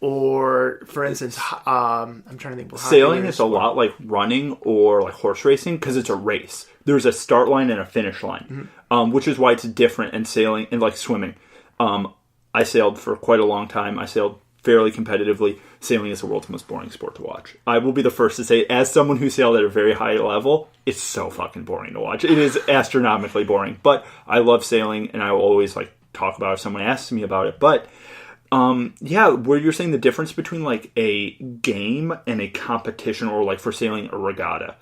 or for instance, I'm trying to think. Sailing is a lot like running or like horse racing because it's a race. There's a start line and a finish line, mm-hmm. Which is why it's different in sailing and like swimming. I sailed for quite a long time. I sailed fairly competitively. Sailing is the world's most boring sport to watch. I will be the first to say, as someone who sailed at a very high level, it's so fucking boring to watch. It is astronomically boring. But I love sailing, and I will always like talk about it if someone asks me about it. But where you're saying the difference between like a game and a competition, or like for sailing a regatta,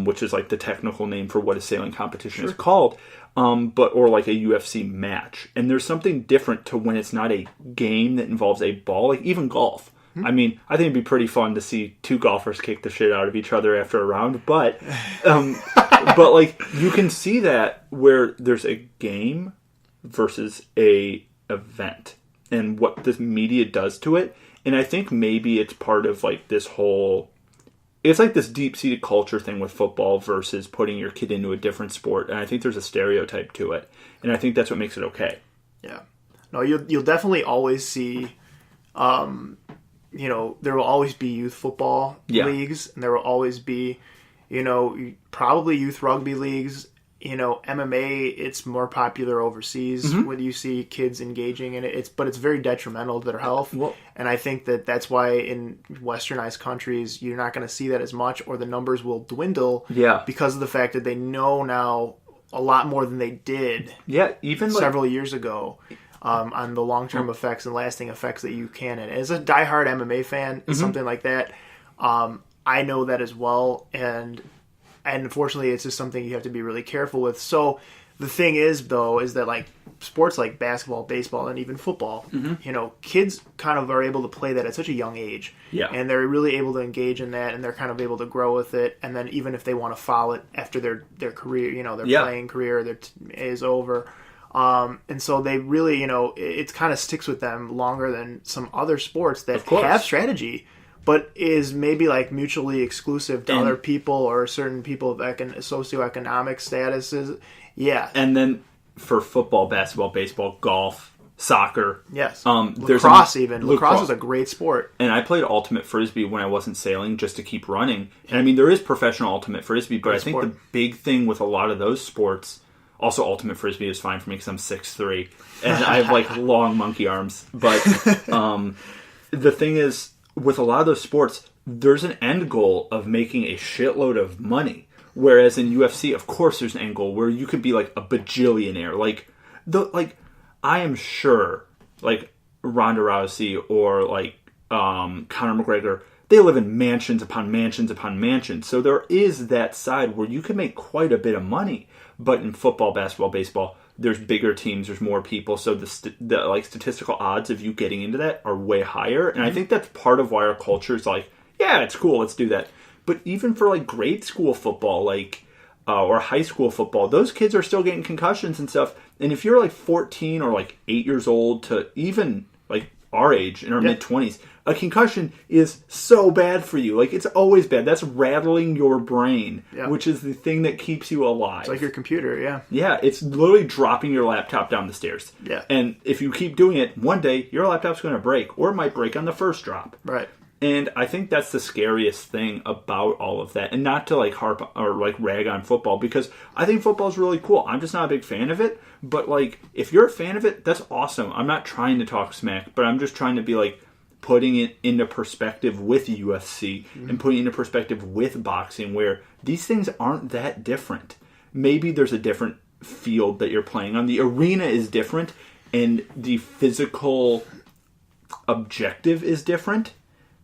which is like the technical name for what a sailing competition is called. Or like a UFC match. And there's something different to when it's not a game that involves a ball, like even golf. Mm-hmm. I mean, I think it'd be pretty fun to see two golfers kick the shit out of each other after a round, but like you can see that where there's a game versus a event and what this media does to it. And I think maybe it's part of like this whole, it's like this deep-seated culture thing with football versus putting your kid into a different sport. And I think there's a stereotype to it. And I think that's what makes it okay. Yeah. No, you'll definitely always see, there will always be youth football leagues. And there will always be, probably youth rugby leagues. MMA, it's more popular overseas, mm-hmm. when you see kids engaging in it. But it's very detrimental to their health. Well, and I think that's why in westernized countries, you're not going to see that as much, or the numbers will dwindle because of the fact that they know now a lot more than they did even several years ago on the long-term effects and lasting effects that you can. And as a diehard MMA fan, mm-hmm. something like that, I know that as well. And unfortunately, it's just something you have to be really careful with. So the thing is, though, is that like sports like basketball, baseball, and even football, mm-hmm. Kids kind of are able to play that at such a young age. Yeah. And they're really able to engage in that, and they're kind of able to grow with it. And then even if they want to follow it after their career, their playing career is over. And so they really, it kind of sticks with them longer than some other sports that have strategy, but is maybe like mutually exclusive to other people or certain people of socioeconomic statuses. Yeah. And then for football, basketball, baseball, golf, soccer. Yes. Lacrosse even. Lacrosse is a great sport. And I played ultimate Frisbee when I wasn't sailing just to keep running. And I mean, there is professional ultimate Frisbee, but I think the big thing with a lot of those sports, also ultimate Frisbee is fine for me because I'm 6'3", and I have like long monkey arms. But the thing is, with a lot of those sports, there's an end goal of making a shitload of money. Whereas in UFC, of course, there's an end goal where you could be like a bajillionaire. I am sure, like Ronda Rousey or like Conor McGregor, they live in mansions upon mansions upon mansions. So there is that side where you can make quite a bit of money. But in football, basketball, baseball, there's bigger teams, there's more people, so the statistical odds of you getting into that are way higher. And I think that's part of why our culture is like, yeah, it's cool, let's do that. But even for like grade school football, like or high school football, those kids are still getting concussions and stuff. And if you're like 14 or like 8 years old to even like our age in our mid-20s, A concussion is so bad for you. Like, it's always bad. That's rattling your brain, which is the thing that keeps you alive. It's like your computer, yeah. Yeah, it's literally dropping your laptop down the stairs. Yeah. And if you keep doing it, one day your laptop's going to break, or it might break on the first drop. Right. And I think that's the scariest thing about all of that. And not to like harp or like rag on football, because I think football is really cool. I'm just not a big fan of it. But like, if you're a fan of it, that's awesome. I'm not trying to talk smack, but I'm just trying to be like putting it into perspective with UFC and putting it into perspective with boxing, where these things aren't that different. Maybe there's a different field that you're playing on. The arena is different, and the physical objective is different.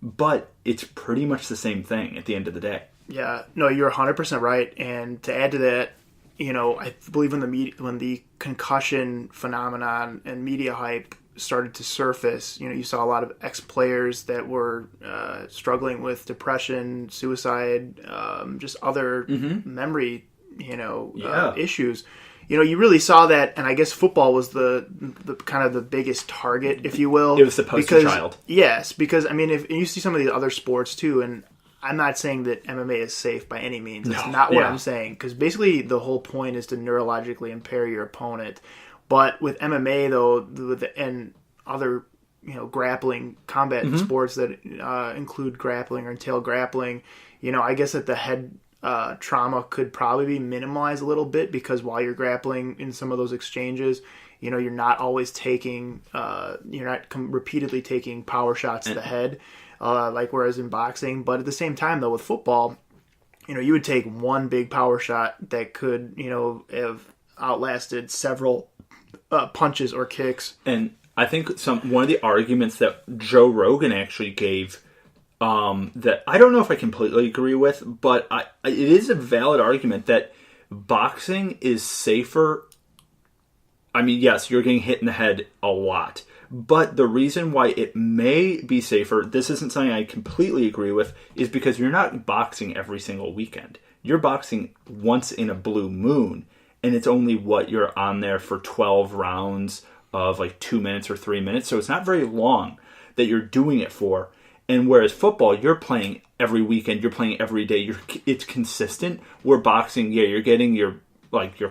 But it's pretty much the same thing at the end of the day. Yeah, no, you're 100% right. And to add to that, you know, I believe when the concussion phenomenon and media hype started to surface, you know, you saw a lot of ex-players that were struggling with depression, suicide, just other memory, you know, issues. You know, you really saw that, and I guess football was the kind of the biggest target, if you will. It was the poster child. Yes, because, I mean, if you see some of these other sports, too, and I'm not saying that MMA is safe by any means. That's not what I'm saying, because basically the whole point is to neurologically impair your opponent. But with MMA, though, and other, you know, grappling, combat sports that include grappling or entail grappling, you know, I guess that the head trauma could probably be minimized a little bit, because while you're grappling in some of those exchanges, you know, you're not always taking, you're not repeatedly taking power shots to the head, like whereas in boxing. But at the same time, though, with football, you know, you would take one big power shot that could, you know, have outlasted several punches or kicks. And I think one of the arguments that Joe Rogan actually gave, that I don't know if I completely agree with, but it is a valid argument that boxing is safer. I mean, yes, you're getting hit in the head a lot, but the reason why it may be safer, this isn't something I completely agree with, is because you're not boxing every single weekend. You're boxing once in a blue moon, and it's only you're on there for 12 rounds of like 2 minutes or 3 minutes, so it's not very long that you're doing it for. And whereas football, you're playing every weekend, you're playing every day, it's consistent. Where boxing, you're getting your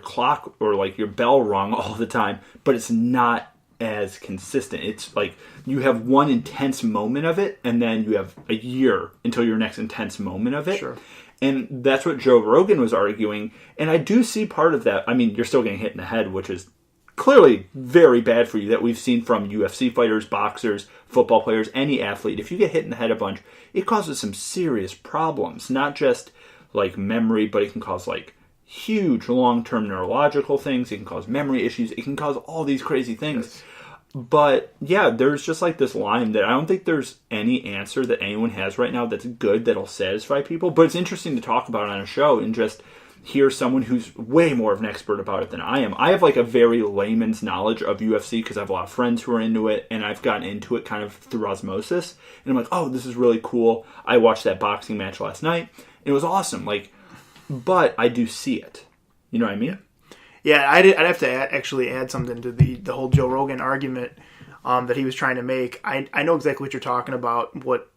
clock or like your bell rung all the time, but it's not as consistent. It's like you have one intense moment of it, and then you have a year until your next intense moment of it. Sure. And that's what Joe Rogan was arguing. And I do see part of that. I mean, you're still getting hit in the head, which is clearly very bad for you, that we've seen from UFC fighters, boxers, football players, any athlete. If you get hit in the head a bunch, it causes some serious problems. Not just like memory, but it can cause like huge long-term neurological things. It can cause memory issues. It can cause all these crazy things. Yes. But yeah, there's just like this line that I don't think there's any answer that anyone has right now that's good, that'll satisfy people. But it's interesting to talk about on a show and just hear someone who's way more of an expert about it than I am. I have like a very layman's knowledge of UFC because I have a lot of friends who are into it, and I've gotten into it kind of through osmosis. And I'm like, oh, this is really cool. I watched that boxing match last night, and it was awesome. Like, but I do see it. You know what I mean? Yeah, I'd have to actually add something to the whole Joe Rogan argument that he was trying to make. I know exactly what you're talking about. What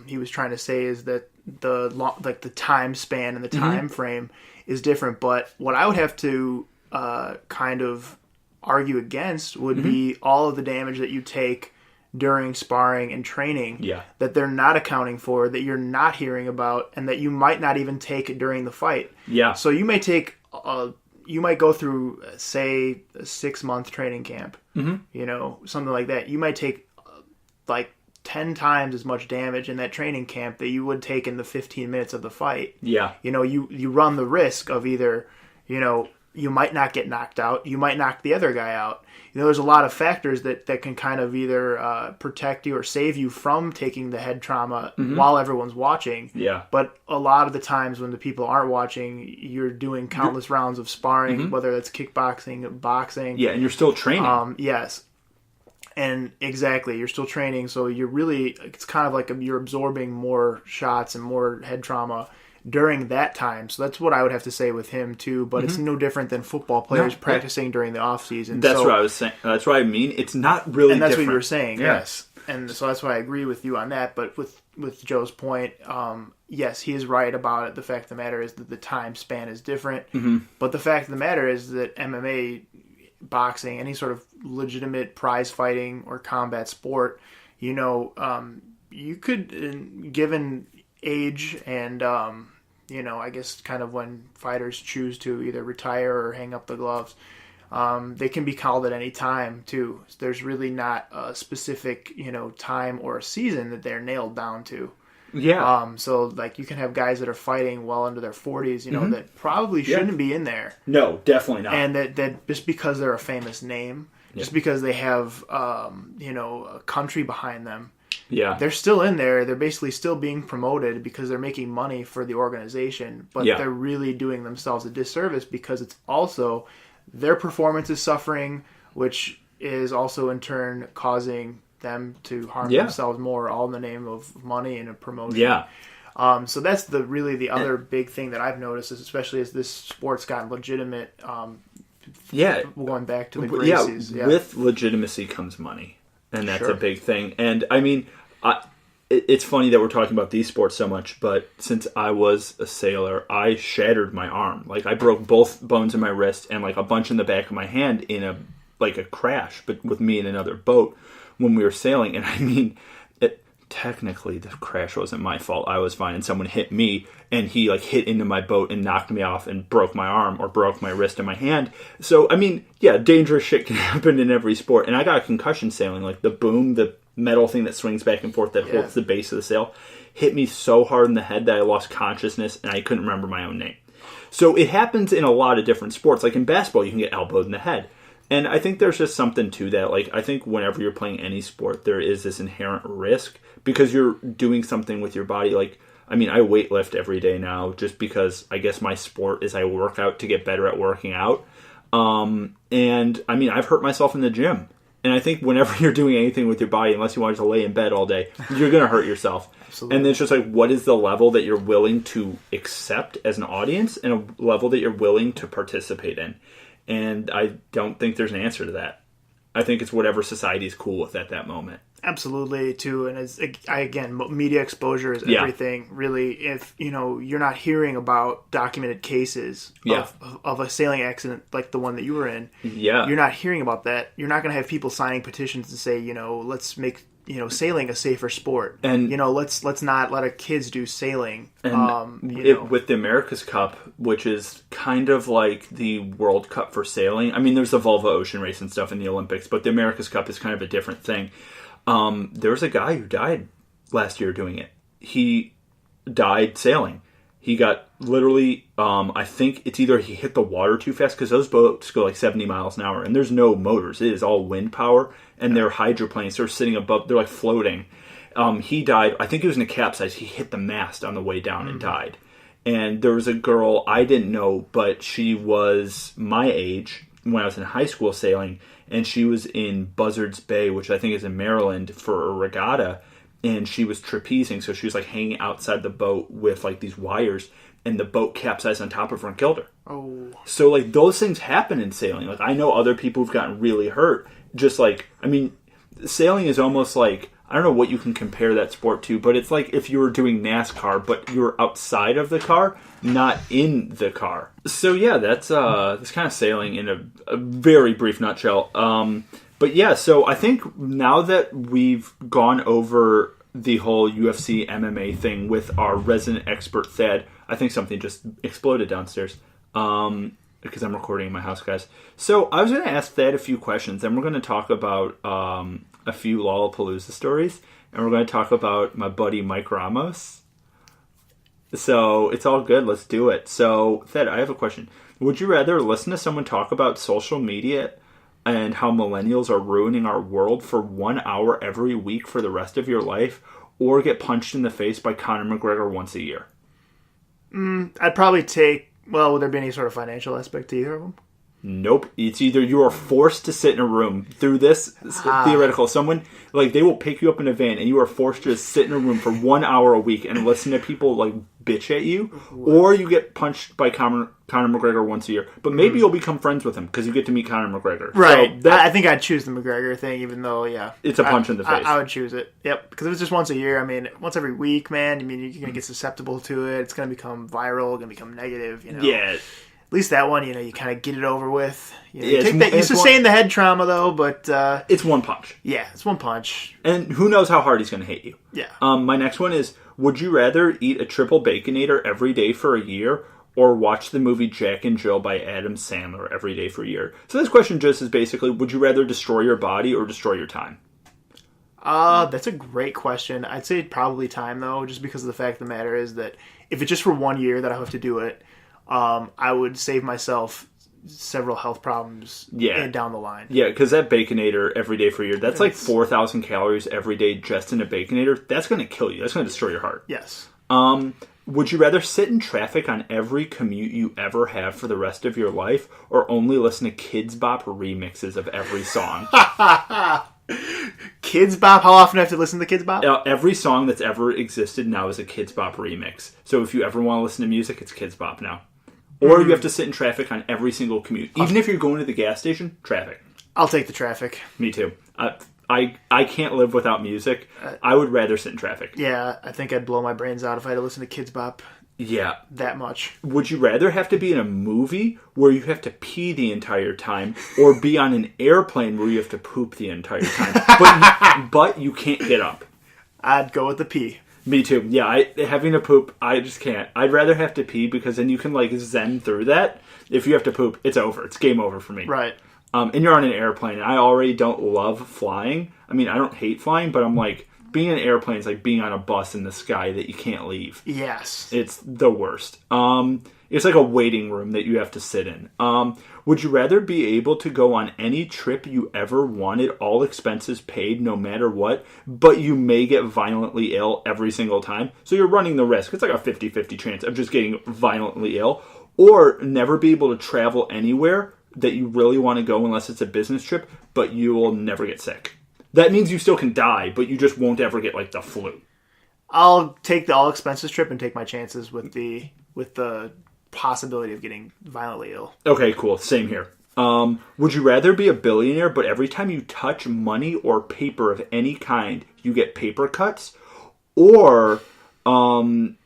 he was trying to say is that the time span and the time frame is different. But what I would have to kind of argue against would be all of the damage that you take during sparring and training that they're not accounting for, that you're not hearing about, and that you might not even take during the fight. Yeah. So you may take you might go through, say, a 6-month training camp, you know, something like that. You might take like 10 times as much damage in that training camp that you would take in the 15 minutes of the fight. Yeah. You know, you run the risk of either, you know, you might not get knocked out, you might knock the other guy out. You know, there's a lot of factors that can kind of either protect you or save you from taking the head trauma while everyone's watching. Yeah. But a lot of the times when the people aren't watching, you're doing countless rounds of sparring, whether that's kickboxing, boxing. Yeah, and you're still training. Yes. And exactly, you're still training, so you're really, it's kind of like you're absorbing more shots and more head trauma during that time. So that's what I would have to say with him too, but it's no different than football players practicing during the off season. That's what I was saying. That's what I mean. It's not really And that's different. what you were saying, yes. and so that's why I agree with you on that. But with Joe's point, yes, he is right about it. The fact of the matter is that the time span is different. Mm-hmm. But the fact of the matter is that MMA, boxing, any sort of legitimate prize fighting or combat sport, you could, given age and, I guess kind of when fighters choose to either retire or hang up the gloves, they can be called at any time too. There's really not a specific, time or a season that they're nailed down to. Yeah. So like you can have guys that are fighting well into their 40s, that probably shouldn't be in there. No, definitely not. And that just because they're a famous name, just because they have, a country behind them, they're still in there. They're basically still being promoted because they're making money for the organization, but they're really doing themselves a disservice because it's also their performance is suffering, which is also in turn causing them to harm themselves more, all in the name of money and a promotion. Yeah. So that's the other big thing that I've noticed, is especially as this sport's gotten legitimate. Going back to the Gracies. With legitimacy comes money, and that's a big thing. And I mean, it's funny that we're talking about these sports so much, but since I was a sailor, I shattered my arm. Like I broke both bones in my wrist and like a bunch in the back of my hand in a crash, but with me in another boat when we were sailing. And I mean, technically the crash wasn't my fault. I was fine, and someone hit me, and he like hit into my boat and knocked me off and broke my arm or broke my wrist and my hand. So I mean, dangerous shit can happen in every sport. And I got a concussion sailing. Like the boom, the metal thing that swings back and forth that holds the base of the sail, hit me so hard in the head that I lost consciousness and I couldn't remember my own name. So it happens in a lot of different sports. Like in basketball, you can get elbowed in the head. And I think there's just something to that. Like, I think whenever you're playing any sport, there is this inherent risk because you're doing something with your body. Like, I mean, I weightlift every day now just because I guess my sport is I work out to get better at working out. And I mean, I've hurt myself in the gym. And I think whenever you're doing anything with your body, unless you want to lay in bed all day, you're going to hurt yourself. Absolutely. And it's just like, what is the level that you're willing to accept as an audience and a level that you're willing to participate in? And I don't think there's an answer to that. I think it's whatever society is cool with at that moment. Absolutely, too. And again, media exposure is everything. Really, if you're not hearing about documented cases of a sailing accident like the one that you were in, you're not hearing about that. You're not going to have people signing petitions to say, let's make sailing a safer sport, and let's not let our kids do sailing. And with the America's Cup, which is kind of like the World Cup for sailing. I mean, there's the Volvo Ocean Race and stuff in the Olympics, but the America's Cup is kind of a different thing. There was a guy who died last year doing it. He died sailing. He got literally, I think it's either he hit the water too fast, because those boats go like 70 miles an hour, and there's no motors. It is all wind power, and they're hydroplanes. They're sitting above, they're like floating. He died, I think it was in a capsize. He hit the mast on the way down and died. And there was a girl, I didn't know, but she was my age when I was in high school sailing, and she was in Buzzards Bay, which I think is in Maryland, for a regatta. And she was trapezing, so she was like hanging outside the boat with like these wires, and the boat capsized on top of her and killed her. Oh. So like those things happen in sailing. Like I know other people who've gotten really hurt. Just like, I mean, sailing is almost like, I don't know what you can compare that sport to, but it's like if you were doing NASCAR, but you were outside of the car, not in the car. So yeah, that's kind of sailing in a very brief nutshell. But yeah, so I think now that we've gone over the whole UFC MMA thing with our resident expert Thad, I think something just exploded downstairs because I'm recording in my house, guys. So I was going to ask Thad a few questions, and we're going to talk about a few Lollapalooza stories, and we're going to talk about my buddy Mike Ramos. So it's all good. Let's do it. So Thad, I have a question. Would you rather listen to someone talk about social media and how millennials are ruining our world for 1 hour every week for the rest of your life, or get punched in the face by Conor McGregor once a year? I'd probably take, would there be any sort of financial aspect to either of them? Nope. It's either you are forced to sit in a room through this theoretical. Someone, like, they will pick you up in a van and you are forced to sit in a room for 1 hour a week and listen to people, like, bitch at you. Or you get punched by Conor McGregor once a year. But maybe you'll become friends with him because you get to meet Conor McGregor. Right. So I think I'd choose the McGregor thing, even though, it's a punch in the face. I would choose it. Yep. Because if it's just once a year, I mean, once every week, man, I mean, you're going to get susceptible to it. It's going to become viral, going to become negative, you know. Yeah. At least that one, you kind of get it over with. You sustain the head trauma, though, but... it's one punch. Yeah, it's one punch. And who knows how hard he's going to hit you. Yeah. My next one is, would you rather eat a triple Baconator every day for a year or watch the movie Jack and Jill by Adam Sandler every day for a year? So this question just is basically, would you rather destroy your body or destroy your time? That's a great question. I'd say probably time, though, just because of the fact of the matter is that if it's just for 1 year that I have to do it, I would save myself several health problems down the line. Yeah, because that Baconator every day for a year, that's like 4,000 calories every day just in a Baconator. That's going to kill you. That's going to destroy your heart. Yes. Would you rather sit in traffic on every commute you ever have for the rest of your life or only listen to Kids Bop remixes of every song? Kids Bop? How often do I have to listen to Kids Bop? Every song that's ever existed now is a Kids Bop remix. So if you ever want to listen to music, it's Kids Bop now. Or you have to sit in traffic on every single commute. Even if you're going to the gas station, traffic. I'll take the traffic. Me too. I can't live without music. I would rather sit in traffic. Yeah, I think I'd blow my brains out if I had to listen to Kids Bop. Yeah. That much. Would you rather have to be in a movie where you have to pee the entire time or be on an airplane where you have to poop the entire time? But you can't get up. I'd go with the pee. Me too. Yeah, having to poop, I just can't. I'd rather have to pee because then you can, like, zen through that. If you have to poop, it's over. It's game over for me. Right. And you're on an airplane. I already don't love flying. I mean, I don't hate flying, but I'm like, being in an airplane is like being on a bus in the sky that you can't leave. Yes. It's the worst. It's like a waiting room that you have to sit in. Would you rather be able to go on any trip you ever wanted, all expenses paid, no matter what, but you may get violently ill every single time? So you're running the risk. It's like a 50-50 chance of just getting violently ill. Or never be able to travel anywhere that you really want to go unless it's a business trip, but you will never get sick. That means you still can die, but you just won't ever get, like, the flu. I'll take the all expenses trip and take my chances with the possibility of getting violently ill. Okay, cool. Same here. Would you rather be a billionaire, but every time you touch money or paper of any kind, you get paper cuts? Or, 1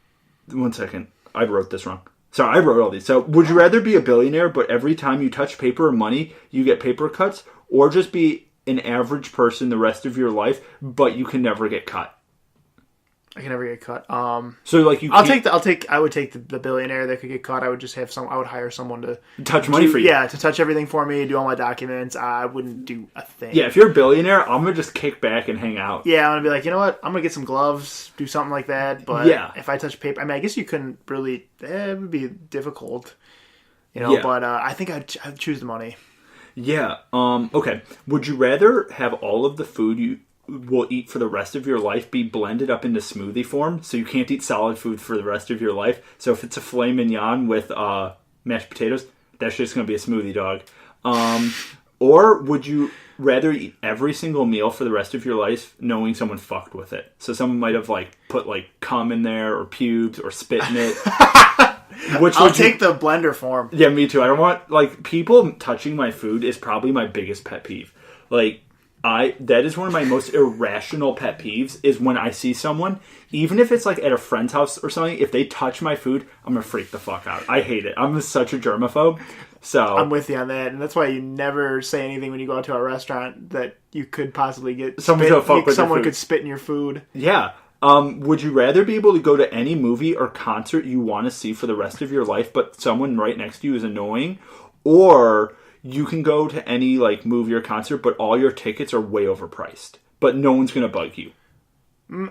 second. I wrote this wrong. Sorry, I wrote all these. So, would you rather be a billionaire, but every time you touch paper or money, you get paper cuts? Or just be an average person the rest of your life, but you can never get cut? I can never get cut. So like you, I would take the billionaire that could get caught. I would just have I would hire someone to touch money for you. Yeah, to touch everything for me, do all my documents. I wouldn't do a thing. Yeah, if you're a billionaire, I'm gonna just kick back and hang out. Yeah, I'm gonna be like, you know what? I'm gonna get some gloves, do something like that. But yeah, if I touch paper, I mean, I guess you couldn't really. It would be difficult, you know. Yeah. But I think I'd choose the money. Yeah. Okay. Would you rather have all of the food you will eat for the rest of your life be blended up into smoothie form, so you can't eat solid food for the rest of your life? So if it's a filet mignon with mashed potatoes, that's just going to be a smoothie, dog. Or would you rather eat every single meal for the rest of your life knowing someone fucked with it? So someone might have like put like cum in there or pubes or spit in it. I'll take the blender form. Yeah, me too. I don't want, like, people touching my food is probably my biggest pet peeve. Like, that is one of my most irrational pet peeves is when I see someone, even if it's like at a friend's house or something, if they touch my food, I'm gonna freak the fuck out. I hate it. I'm such a germaphobe. So I'm with you on that, and that's why you never say anything when you go out to a restaurant that you could possibly get someone could spit in your food. Yeah. Would you rather be able to go to any movie or concert you want to see for the rest of your life, but someone right next to you is annoying? Or you can go to any like movie or concert, but all your tickets are way overpriced, but no one's going to bug you?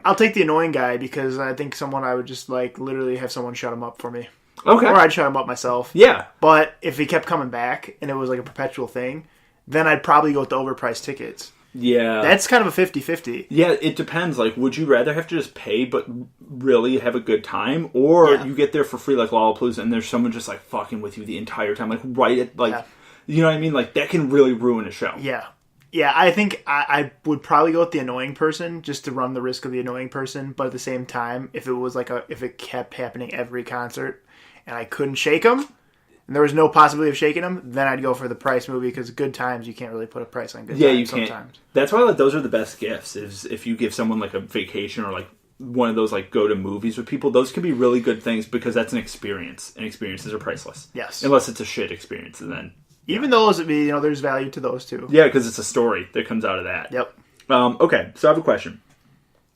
I'll take the annoying guy because I think I would just like literally have someone shut him up for me. Okay. Or I'd shut him up myself. Yeah. But if he kept coming back and it was like a perpetual thing, then I'd probably go with the overpriced tickets. Yeah. That's kind of a 50-50. Yeah, it depends. Like, would you rather have to just pay but really have a good time? Or you get there for free like Lollapalooza and there's someone just like fucking with you the entire time. Like, right at, like, You know what I mean? Like, that can really ruin a show. Yeah. Yeah, I think I would probably go with the annoying person just to run the risk of the annoying person. But at the same time, if it kept happening every concert and I couldn't shake them, and there was no possibility of shaking them, then I'd go for the price movie because good times, you can't really put a price on good times you can't. Sometimes. That's why like, those are the best gifts, is if you give someone like a vacation or like one of those like go to movies with people. Those can be really good things because that's an experience, and experiences are priceless. Yes. Unless it's a shit experience, and then... Even those, there's value to those too. Yeah, because it's a story that comes out of that. Yep. Okay, so I have a question.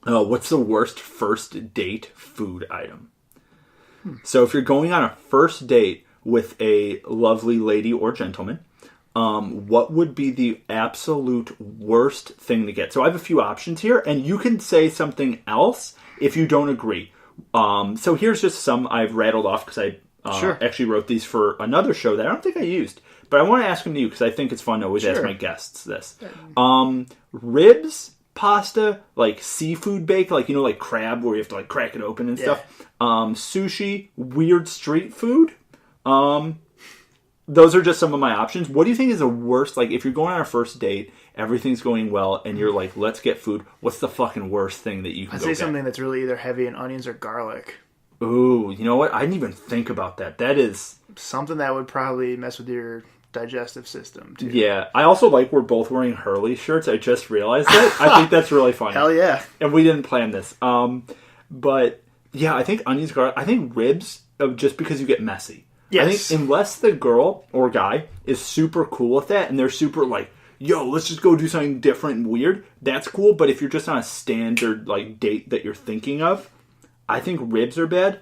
What's the worst first date food item? So if you're going on a first date with a lovely lady or gentleman, what would be the absolute worst thing to get? So I have a few options here, and you can say something else if you don't agree. So here's just some I've rattled off because I actually wrote these for another show that I don't think I used. But I want to ask them to you because I think it's fun to always ask my guests this. Ribs, pasta, like seafood bake, like, like crab where you have to like crack it open and stuff. Sushi, weird street food. Those are just some of my options. What do you think is the worst? Like, if you're going on a first date, everything's going well, and you're like, let's get food. What's the fucking worst thing that you can I'd go say get? something that's really either heavy in onions or garlic. Ooh, you know what? I didn't even think about that. That is... something that would probably mess with your digestive system, too. Yeah. I also like we're both wearing Hurley shirts. I just realized it. I think that's really funny. Hell yeah. And we didn't plan this. But, yeah, I think onions, garlic... I think ribs, just because you get messy. Yes. I think unless the girl or guy is super cool with that, and they're super, like, yo, let's just go do something different and weird, that's cool. But if you're just on a standard, like, date that you're thinking of, I think ribs are bad.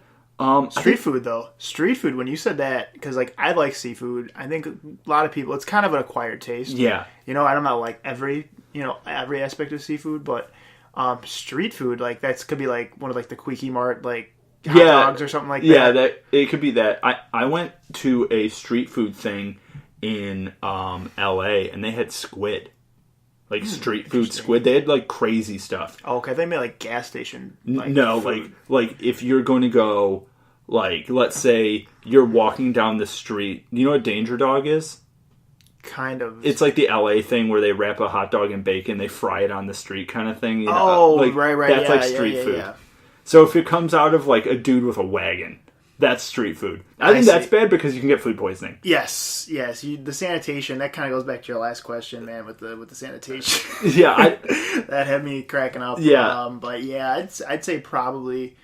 Street food, though. Street food, when you said that, because, like, I like seafood. I think a lot of people, it's kind of an acquired taste. Yeah. I don't know, like, every aspect of seafood, but street food, like, that could be, like, one of, like, the Quickie Mart, like, hot dogs or something like that. Yeah, it could be that. I went to a street food thing in L.A., and they had squid. Like, street food squid. They had, like, crazy stuff. Oh, okay. They made, like, gas station, like, no, food. like, if you're going to go, like, let's say you're walking down the street. You know what Danger Dog is? Kind of. It's like the L.A. thing where they wrap a hot dog in bacon, they fry it on the street kind of thing. Right. That's like street food. Yeah. So if it comes out of, like, a dude with a wagon, that's street food. I think that's bad because you can get food poisoning. Yes. The sanitation, that kind of goes back to your last question, man, with the sanitation. Yeah. That had me cracking up. Yeah. But yeah, I'd say probably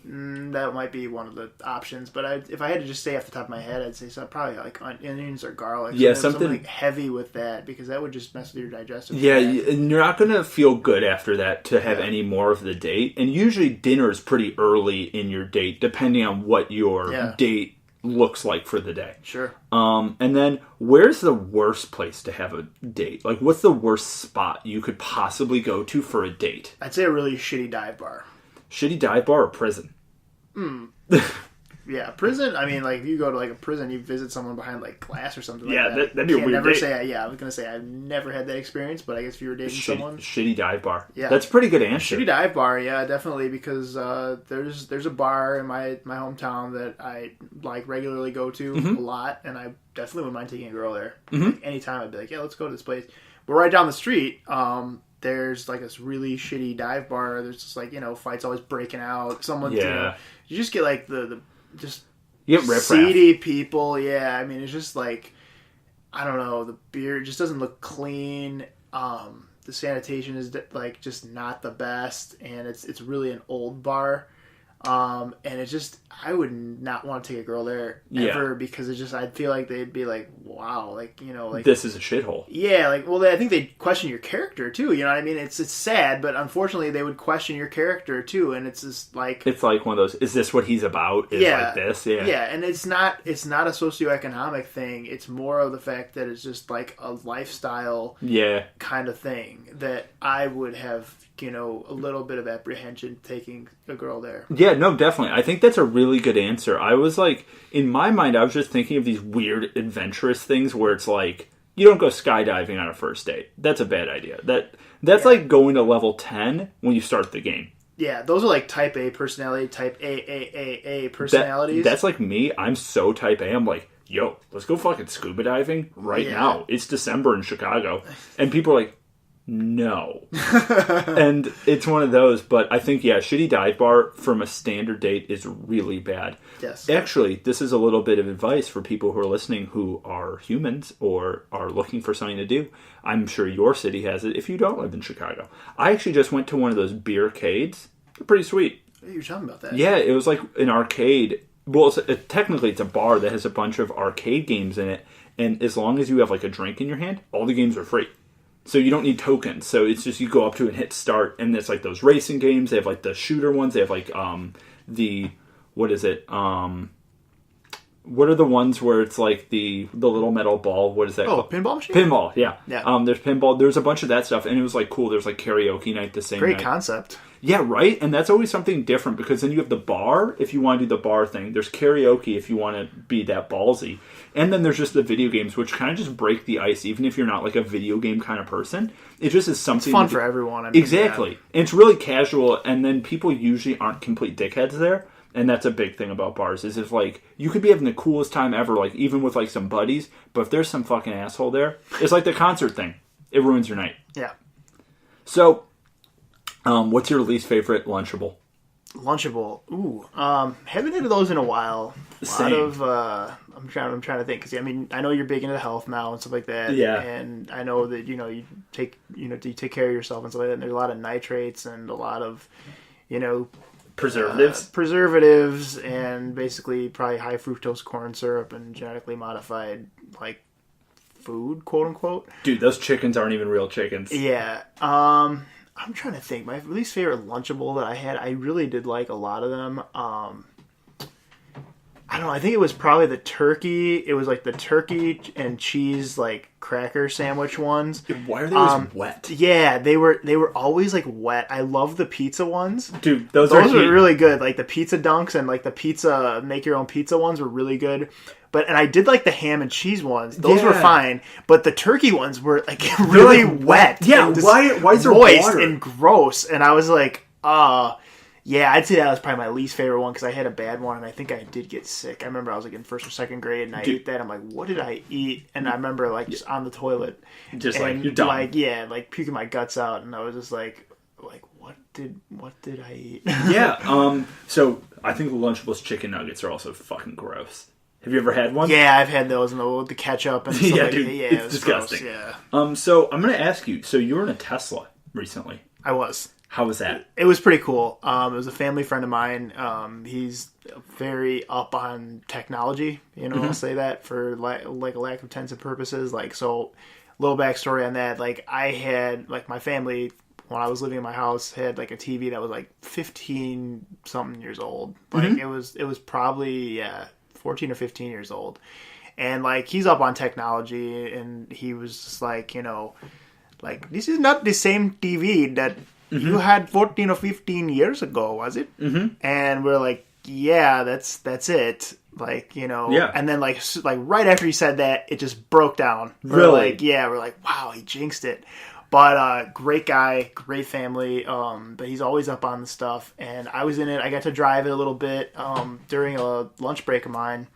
that might be one of the options. But if I had to just say off the top of my head, I'd say probably like onions or garlic. Yeah, something like heavy with that, because that would just mess with your digestive. Yeah, and you're not going to feel good after that to have any more of the date. And usually dinner is pretty early in your date, depending on what your date looks like for the day. Sure. And then where's the worst place to have a date? Like, what's the worst spot you could possibly go to for a date? I'd say a really shitty dive bar. Shitty dive bar or prison? Yeah, prison. I mean, like, if you go to, like, a prison, you visit someone behind, like, glass or something like that. Yeah, that'd be a weird date. I was going to say I've never had that experience, but I guess if you were dating someone. Shitty dive bar. Yeah. That's a pretty good answer. Shitty dive bar, yeah, definitely, because there's a bar in my hometown that I, like, regularly go to a lot, and I definitely wouldn't mind taking a girl there. Like, anytime I'd be like, yeah, let's go to this place. But right down the street, there's, like, this really shitty dive bar. There's just, like, fights always breaking out. Someone, you just get, like, just you get seedy people. Yeah, I mean, it's just, like, I don't know, the beer just doesn't look clean. The sanitation is, like, just not the best, and it's really an old bar. And it's just, I would not want to take a girl there ever, because it's just, I'd feel like they'd be like, wow, like, like, this is a shithole. Yeah, like, well, I think they'd question your character too, you know what I mean? It's sad, but unfortunately they would question your character too, and it's just like, it's like one of those, is this what he's about? Like this? Yeah, and it's not a socioeconomic thing. It's more of the fact that it's just like a lifestyle kind of thing that I would have, a little bit of apprehension taking a girl there. Yeah, no, definitely. I think that's a really good answer. I was like, in my mind, I was just thinking of these weird adventurous things where it's like, you don't go skydiving on a first date. That's a bad idea. That's like going to level 10 when you start the game. Yeah, those are like type A personality, type A personalities. That's like me. I'm so type A. I'm like, yo, let's go fucking scuba diving right now. It's December in Chicago. And people are like, no. And it's one of those, but I think, shitty dive bar from a standard date is really bad. Yes. Actually, this is a little bit of advice for people who are listening who are humans or are looking for something to do. I'm sure your city has it if you don't live in Chicago. I actually just went to one of those beer-cades. They're pretty sweet. You were talking about that. Yeah, it was like an arcade. Well, technically it's a bar that has a bunch of arcade games in it, and as long as you have like a drink in your hand, all the games are free. So you don't need tokens. So it's just you go up to and hit start, and it's like those racing games. They have like the shooter ones. They have like what is it? What are the ones where it's like the little metal ball? What is that called? Pinball machine? Pinball, yeah. Yeah. There's pinball. There's a bunch of that stuff, and it was like cool. There's like karaoke night the same night. Great concept. Yeah, right? And that's always something different because then you have the bar if you want to do the bar thing. There's karaoke if you want to be that ballsy. And then there's just the video games, which kind of just break the ice, even if you're not like a video game kind of person. It just is something... It's fun for everyone. I mean, exactly. Yeah. And it's really casual, and then people usually aren't complete dickheads there. And that's a big thing about bars, is if, like, you could be having the coolest time ever, like, even with, like, some buddies, but if there's some fucking asshole there, it's like the concert thing. It ruins your night. Yeah. So... what's your least favorite Lunchable? Lunchable. Ooh. Haven't had those in a while. Same. A lot of, I'm trying to think. Cause, I mean, I know you're big into health now and stuff like that. Yeah. And I know that, you take care of yourself and stuff like that. And there's a lot of nitrates and a lot of, preservatives and basically probably high fructose corn syrup and genetically modified, like, food, quote unquote. Dude, those chickens aren't even real chickens. Yeah. I'm trying to think. My least favorite Lunchable that I had, I really did like a lot of them. I don't know. I think it was probably the turkey. It was like the turkey and cheese like cracker sandwich ones. Why are they always wet? Yeah, they were always like wet. I love the pizza ones. Dude, those were really good. Like the pizza dunks and like the pizza make your own pizza ones were really good. And I did like the ham and cheese ones. Those were fine. But the turkey ones were like really wet. Yeah, why is there moist water? And gross. And I was like, yeah, I'd say that was probably my least favorite one because I had a bad one and I think I did get sick. I remember I was like in first or second grade and I ate that. I'm like, what did I eat? And I remember like just on the toilet, just and, like you're done. Like like puking my guts out, and I was just like what did I eat? Yeah. So I think the Lunchables chicken nuggets are also fucking gross. Have you ever had one? Yeah, I've had those and the ketchup and stuff. Dude, it's disgusting. Gross, yeah. So I'm gonna ask you. So you were in a Tesla recently. I was. How was that? It was pretty cool. It was a family friend of mine. He's very up on technology. I'll say that for like a lack of intensive purposes. Like, so, little backstory on that. Like, I had like my family when I was living in my house had like a TV that was like 15 something years old. Like it was probably 14 or 15 years old, and like he's up on technology, and he was just like like this is not the same TV that. You had 14 or 15 years ago, was it? Mm-hmm. And we're like, yeah, that's it. Like, Yeah. And then like right after he said that, it just broke down. Really? We're like, wow, he jinxed it. But great guy, great family. But he's always up on the stuff. And I was in it. I got to drive it a little bit during a lunch break of mine.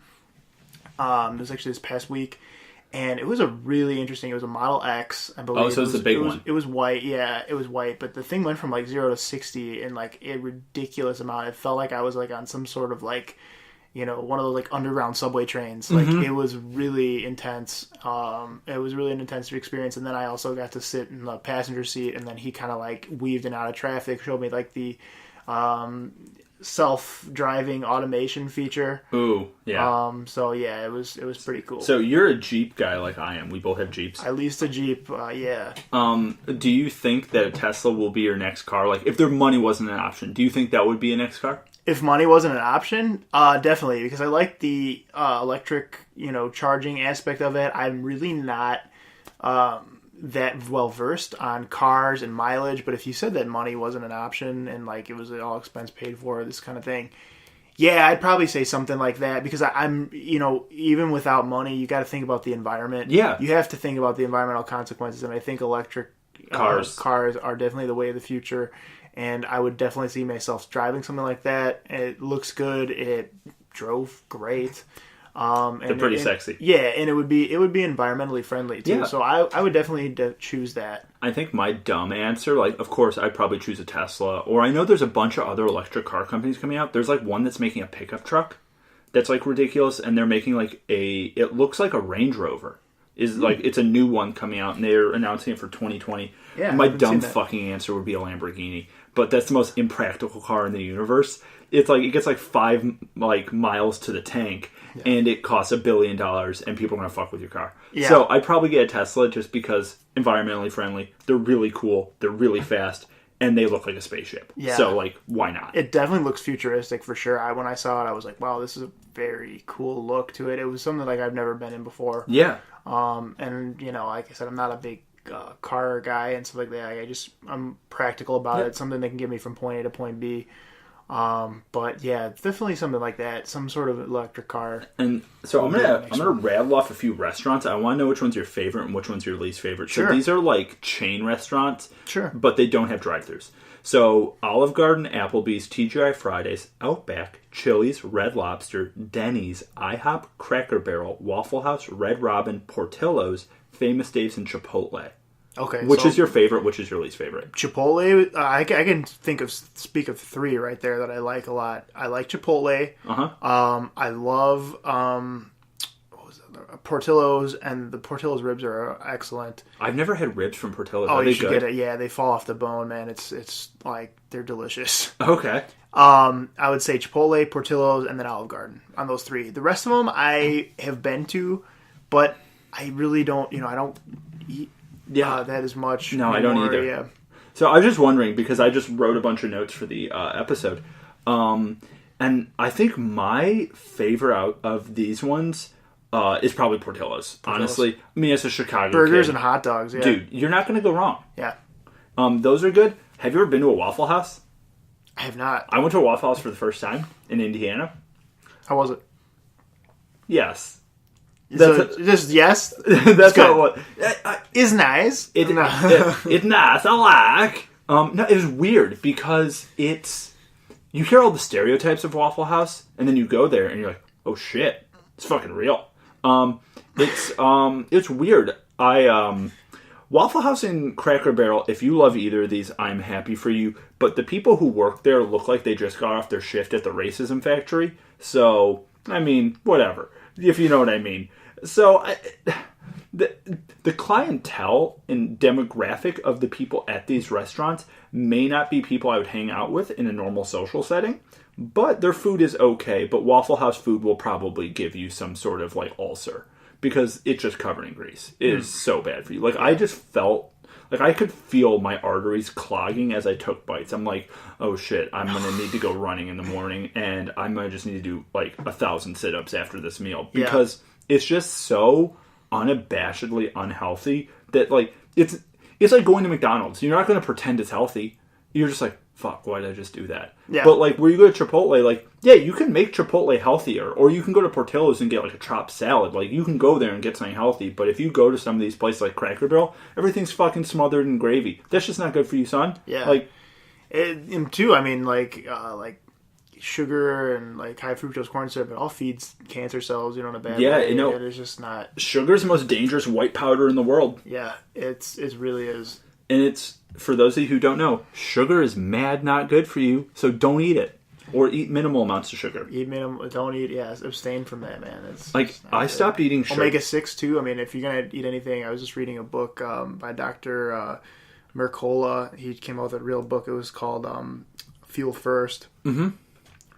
It was actually this past week. And it was a really interesting. It was a Model X, I believe. Oh, so it's the big one. It was white, yeah. It was white, but the thing went from like 0 to 60 in like a ridiculous amount. It felt like I was like on some sort of like, one of those like underground subway trains. Like it was really intense. It was really an intense experience. And then I also got to sit in the passenger seat, and then he kind of like weaved in and out of traffic, showed me like the self-driving automation feature. Ooh, yeah. So yeah, it was pretty cool. So you're a Jeep guy like I am. We both have Jeeps. I leased a Jeep, yeah. Do you think that a Tesla will be your next car? Like, if their money wasn't an option, do you think that would be a next car? If money wasn't an option, definitely, because I like the electric, charging aspect of it. I'm really not that well versed on cars and mileage, but if you said that money wasn't an option and like it was all expense paid for, this kind of thing, yeah, I'd probably say something like that, because I'm even without money, you got to think about the environment. Yeah, you have to think about the environmental consequences, and I think electric cars are definitely the way of the future, and I would definitely see myself driving something like that. It looks good. It drove great. They're pretty sexy. Yeah, and it would be environmentally friendly too. Yeah. So I would definitely choose that. I think my dumb answer, like, of course, I'd probably choose a Tesla. Or I know there's a bunch of other electric car companies coming out. There's, like, one that's making a pickup truck that's, like, ridiculous. And they're making, like, it looks like a Range Rover. Like, it's a new one coming out, and they're announcing it for 2020. Yeah, my dumb fucking answer would be a Lamborghini. But that's the most impractical car in the universe. It's like, it gets, like, 5, like, miles to the tank. Yeah. And it costs $1 billion, and people are going to fuck with your car. Yeah. So I'd probably get a Tesla just because environmentally friendly. They're really cool. They're really fast. And they look like a spaceship. Yeah. So, like, why not? It definitely looks futuristic for sure. When I saw it, I was like, wow, this is a very cool look to it. It was something like I've never been in before. Yeah. And, you know, like I said, I'm not a big car guy and stuff like that. I'm practical about it. It's something that can get me from point A to point B. But yeah, definitely something like that, some sort of electric car. And so I'm gonna rattle off a few restaurants. I want to know which one's your favorite and which one's your least favorite. Sure. So these are like chain restaurants, sure, but they don't have drive-thrus. So Olive Garden, Applebee's, TGI Fridays, Outback, Chili's, Red Lobster, Denny's, IHOP, Cracker Barrel, Waffle House, Red Robin, Portillo's, Famous Dave's, and Chipotle. Okay. Which is your favorite? Which is your least favorite? Chipotle. I can speak of 3 right there that I like a lot. I like Chipotle. I love what was it? Portillo's, and the Portillo's ribs are excellent. I've never had ribs from Portillo's. Oh, you should get it. Yeah, they fall off the bone, man. It's like they're delicious. Okay. I would say Chipotle, Portillo's, and then Olive Garden on those 3. The rest of them I have been to, but I really don't. I don't eat. Yeah, that is much. No, I don't either. Yeah. So I was just wondering because I just wrote a bunch of notes for the episode, and I think my favorite out of these ones is probably Portillo's. Honestly, I mean, it's a Chicago burgers kid. And hot dogs. Yeah, dude, you're not going to go wrong. Yeah, those are good. Have you ever been to a Waffle House? I have not. I went to a Waffle House for the first time in Indiana. How was it? Yes. Just yes. That's what is nice. It's nice. I like. No, it was weird because you hear all the stereotypes of Waffle House, and then you go there and you're like, oh shit, it's fucking real. It's weird. Waffle House and Cracker Barrel. If you love either of these, I'm happy for you. But the people who work there look like they just got off their shift at the racism factory. So I mean, whatever. If you know what I mean. So, the clientele and demographic of the people at these restaurants may not be people I would hang out with in a normal social setting, but their food is okay. But Waffle House food will probably give you some sort of, like, ulcer because it's just covered in grease. It is so bad for you. Like, I just felt... Like, I could feel my arteries clogging as I took bites. I'm like, oh shit, I'm going to need to go running in the morning, and I might just need to do, like, 1,000 sit-ups after this meal. Because it's just so unabashedly unhealthy that, like, it's like going to McDonald's. You're not going to pretend it's healthy. You're just like, fuck, why did I just do that? Yeah. But, like, where you go to Chipotle, like, yeah, you can make Chipotle healthier, or you can go to Portillo's and get, like, a chopped salad. Like, you can go there and get something healthy, but if you go to some of these places like Cracker Barrel, everything's fucking smothered in gravy. That's just not good for you, son. Yeah. Like, and too, I mean, like sugar and, like, high fructose corn syrup, it all feeds cancer cells, in a bad way. Yeah, it's just not... Sugar's the most dangerous white powder in the world. Yeah, it really is. And it's, for those of you who don't know, sugar is mad not good for you, so don't eat it. Or eat minimal amounts of sugar. Abstain from that, man. It's like, I stopped eating sugar. Omega-6, too. I mean, if you're going to eat anything, I was just reading a book by Dr. Mercola. He came out with a real book. It was called Fuel First. Mm-hmm.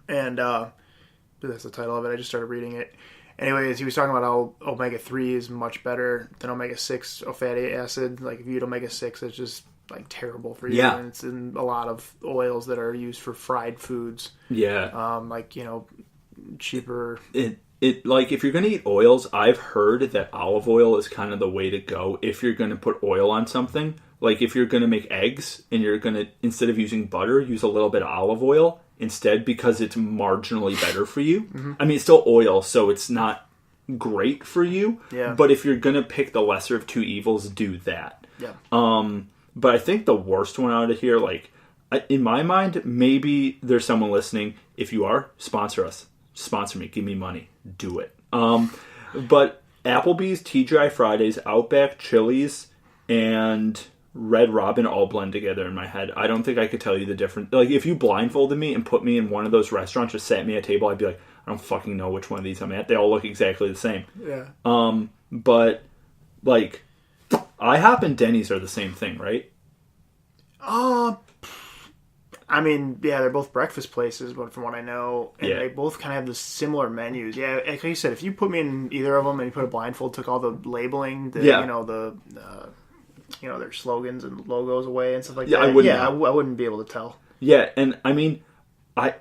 And that's the title of it. I just started reading it. Anyways, he was talking about how omega-3 is much better than omega-6 fatty acid. Like, if you eat omega-6, it's just, like, terrible for you. Yeah. And it's in a lot of oils that are used for fried foods. Yeah. Like, cheaper. Like, if you're going to eat oils, I've heard that olive oil is kind of the way to go if you're going to put oil on something. Like, if you're going to make eggs and you're going to, instead of using butter, use a little bit of olive oil instead because it's marginally better for you. Mm-hmm. I mean, it's still oil, so it's not great for you. Yeah. But if you're going to pick the lesser of two evils, do that. Yeah. But I think the worst one out of here, like, in my mind, maybe there's someone listening. If you are, sponsor us. Sponsor me. Give me money. Do it. But Applebee's, TGI Fridays, Outback, Chili's, and Red Robin all blend together in my head. I don't think I could tell you the difference. Like, if you blindfolded me and put me in one of those restaurants, just sat me at a table, I'd be like, I don't fucking know which one of these I'm at. They all look exactly the same. Yeah. But, like, IHOP and Denny's are the same thing, right? I mean, yeah, they're both breakfast places, but from what I know, and Yeah. they both kind of have the similar menus. Yeah, like you said, if you put me in either of them and you put a blindfold, took all the labeling, Yeah. Their slogans and logos away and stuff like Yeah, that. I wouldn't I know. wouldn't be able to tell. Yeah, and I mean, I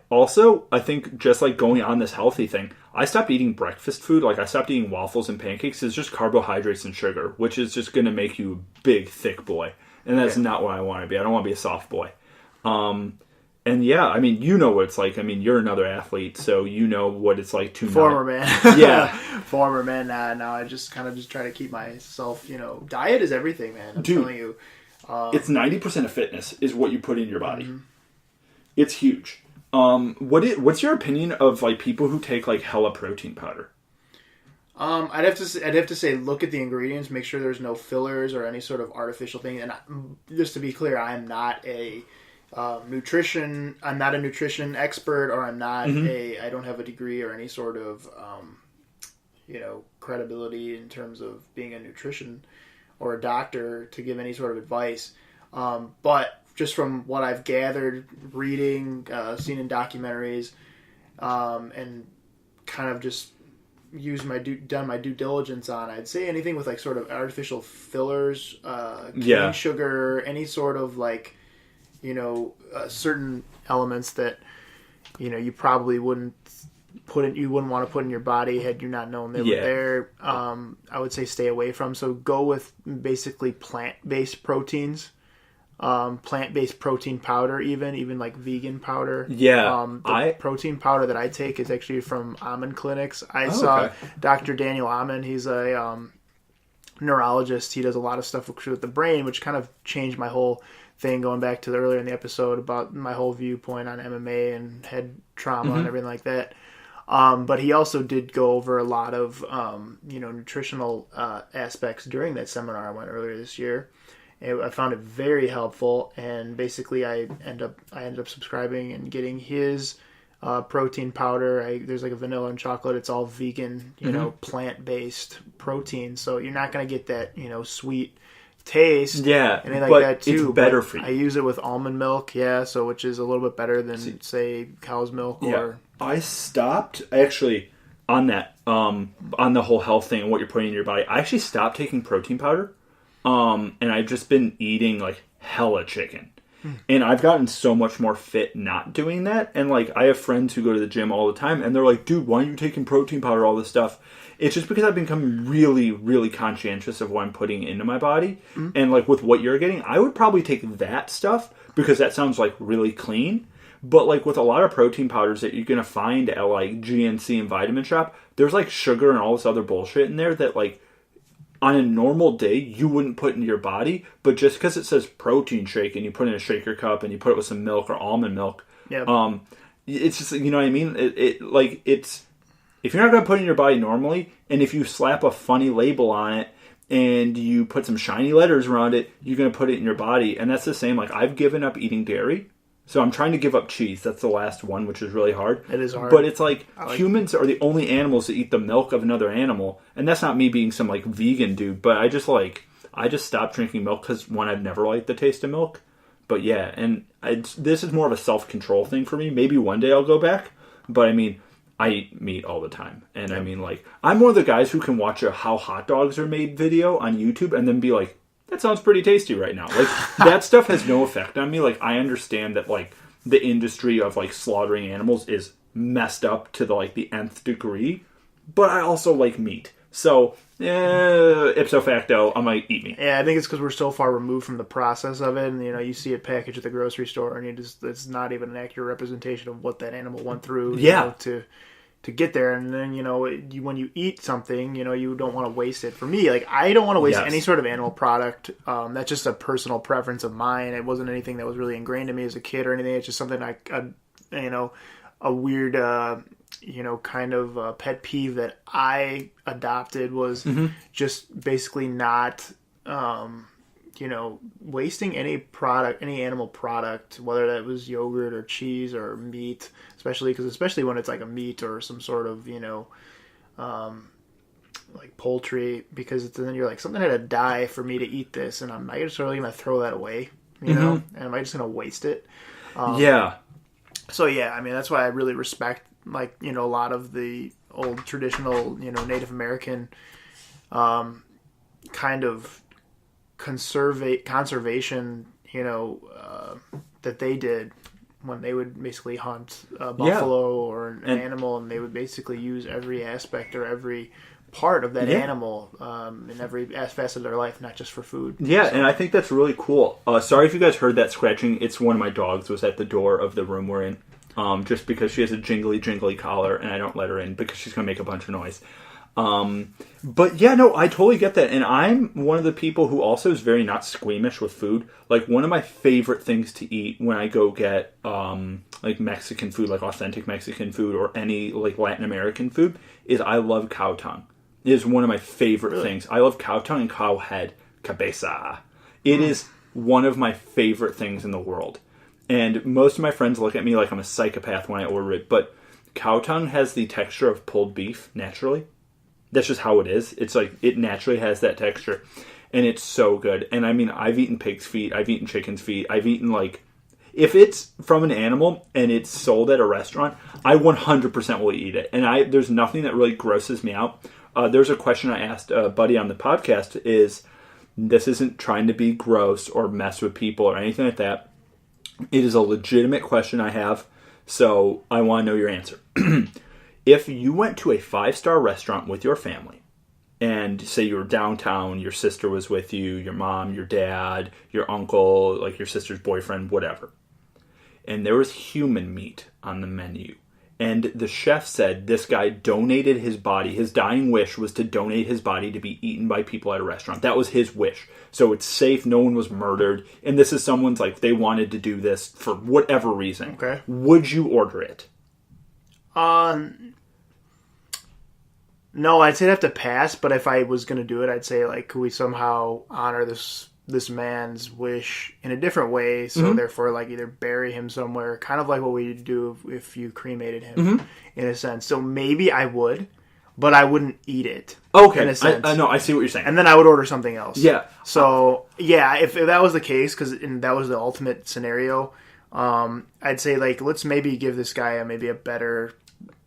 think just like going on this healthy thing, I stopped eating breakfast food. Like, I stopped eating waffles and pancakes. It's just carbohydrates and sugar, which is just going to make you a big, thick boy. And that's not what I want to be. I don't want to be a soft boy. And yeah, I mean, you know what it's like. I mean, you're another athlete, so you know what it's like to Former man. Yeah. Former man. Now I just kind of just try to keep myself, diet is everything, man. I'm Dude, telling you. It's 90% of fitness is what you put in your body. Mm-hmm. It's huge. What's your opinion of like people who take like hella protein powder? I'd have to say look at the ingredients, make sure there's no fillers or any sort of artificial thing. And just to be clear, I'm not a nutrition expert, or I'm not I don't have a degree or any sort of credibility in terms of being a nutrition or a doctor to give any sort of advice. But just from what I've gathered, reading, seen in documentaries, and kind of just done my due diligence on, I'd say anything with like sort of artificial fillers, cane sugar, any sort of like, certain elements that, you probably wouldn't want to put in your body had you not known they were there. I would say stay away from. So go with basically plant-based proteins. Plant-based protein powder, even like vegan powder. The protein powder that I take is actually from Almond Clinics. I saw Dr. Daniel Almond. He's a neurologist. He does a lot of stuff with the brain, which kind of changed my whole thing, going back to earlier in the episode about my whole viewpoint on MMA and head trauma and everything like that. But he also did go over a lot of nutritional aspects during that seminar I went earlier this year. I found it very helpful, and basically I ended up subscribing and getting his protein powder. There's like a vanilla and chocolate. It's all vegan, plant-based protein, so you're not going to get that sweet taste. Yeah, and like but that too. It's better for you. I use it with almond milk, so which is a little bit better than say cow's milk. Or I stopped actually on that on the whole health thing and what you're putting in your body. I actually stopped taking protein powder. And I've just been eating like hella chicken, and I've gotten so much more fit not doing that. And like, I have friends who go to the gym all the time, and they're like, "Dude, why are you taking protein powder? All this stuff." It's just because I've become really, really conscientious of what I'm putting into my body, and like with what you're getting, I would probably take that stuff because that sounds like really clean. But like with a lot of protein powders that you're gonna find at like GNC and Vitamin Shop, there's like sugar and all this other bullshit in there that like, on a normal day, you wouldn't put into your body, but just because it says protein shake and you put it in a shaker cup and you put it with some milk or almond milk, it's just, you know what I mean? It's if you're not going to put it in your body normally, and if you slap a funny label on it and you put some shiny letters around it, you're going to put it in your body. And that's the same. Like, I've given up eating dairy. So I'm trying to give up cheese. That's the last one, which is really hard. It is hard. But it's like humans are the only animals that eat the milk of another animal. And that's not me being some like vegan dude. But I just stopped drinking milk because, one, I've never liked the taste of milk. But yeah, and this is more of a self-control thing for me. Maybe one day I'll go back. But I mean, I eat meat all the time. And I mean, like, I'm one of the guys who can watch a how hot dogs are made video on YouTube and then be like, that sounds pretty tasty right now. Like, that stuff has no effect on me. Like, I understand that, like, the industry of, like, slaughtering animals is messed up to, the nth degree. But I also like meat. So, ipso facto, I might eat meat. Yeah, I think it's because we're so far removed from the process of it. And, you see it packaged at the grocery store, and it's not even an accurate representation of what that animal went through to get there. And then, when you eat something, you don't want to waste it. For me, like, I don't want to waste any sort of animal product. That's just a personal preference of mine. It wasn't anything that was really ingrained in me as a kid or anything. It's just something a weird kind of a pet peeve that I adopted was just basically not, wasting any animal product, whether that was yogurt or cheese or meat, especially when it's like a meat or some sort of, like poultry, because then you're like, something had to die for me to eat this, and I'm not just really going to throw that away, and am I just going to waste it? Yeah. So yeah, I mean, that's why I really respect, like, a lot of the old traditional, Native American kind of conservation, that they did when they would basically hunt a buffalo or an animal, and they would basically use every aspect or every part of that animal in every facet of their life, not just for food. Yeah, and I think that's really cool. Sorry if you guys heard that scratching. It's one of my dogs was at the door of the room we're in, just because she has a jingly collar, and I don't let her in because she's going to make a bunch of noise. But yeah, no, I totally get that. And I'm one of the people who also is very not squeamish with food. Like, one of my favorite things to eat when I go get, like Mexican food, like authentic Mexican food or any like Latin American food, is I love cow tongue. It is one of my favorite things. I love cow tongue and cow head, cabeza. It is one of my favorite things in the world. And most of my friends look at me like I'm a psychopath when I order it, but cow tongue has the texture of pulled beef naturally. That's just how it is. It's like, it naturally has that texture, and it's so good. And I mean, I've eaten pig's feet, I've eaten chicken's feet, I've eaten, like, if it's from an animal and it's sold at a restaurant, I 100% will eat it. And there's nothing that really grosses me out. There's a question I asked a buddy on the podcast, is, this isn't trying to be gross or mess with people or anything like that. It is a legitimate question I have, so I want to know your answer. If you went to a 5-star restaurant with your family, and say you were downtown, your sister was with you, your mom, your dad, your uncle, like your sister's boyfriend, whatever, and there was human meat on the menu, and the chef said this guy donated his body, his dying wish was to donate his body to be eaten by people at a restaurant. That was his wish. So it's safe, no one was murdered, and this is someone's, like, they wanted to do this for whatever reason. Okay. Would you order it? No, I'd say I'd have to pass, but if I was going to do it, I'd say, like, could we somehow honor this man's wish in a different way, so therefore, like, either bury him somewhere, kind of like what we do if you cremated him, in a sense. So maybe I would, but I wouldn't eat it. Okay, in a sense. I know, I see what you're saying. And then I would order something else. Yeah. So, yeah, if that was the case, because that was the ultimate scenario, I'd say, like, let's maybe give this guy maybe a better...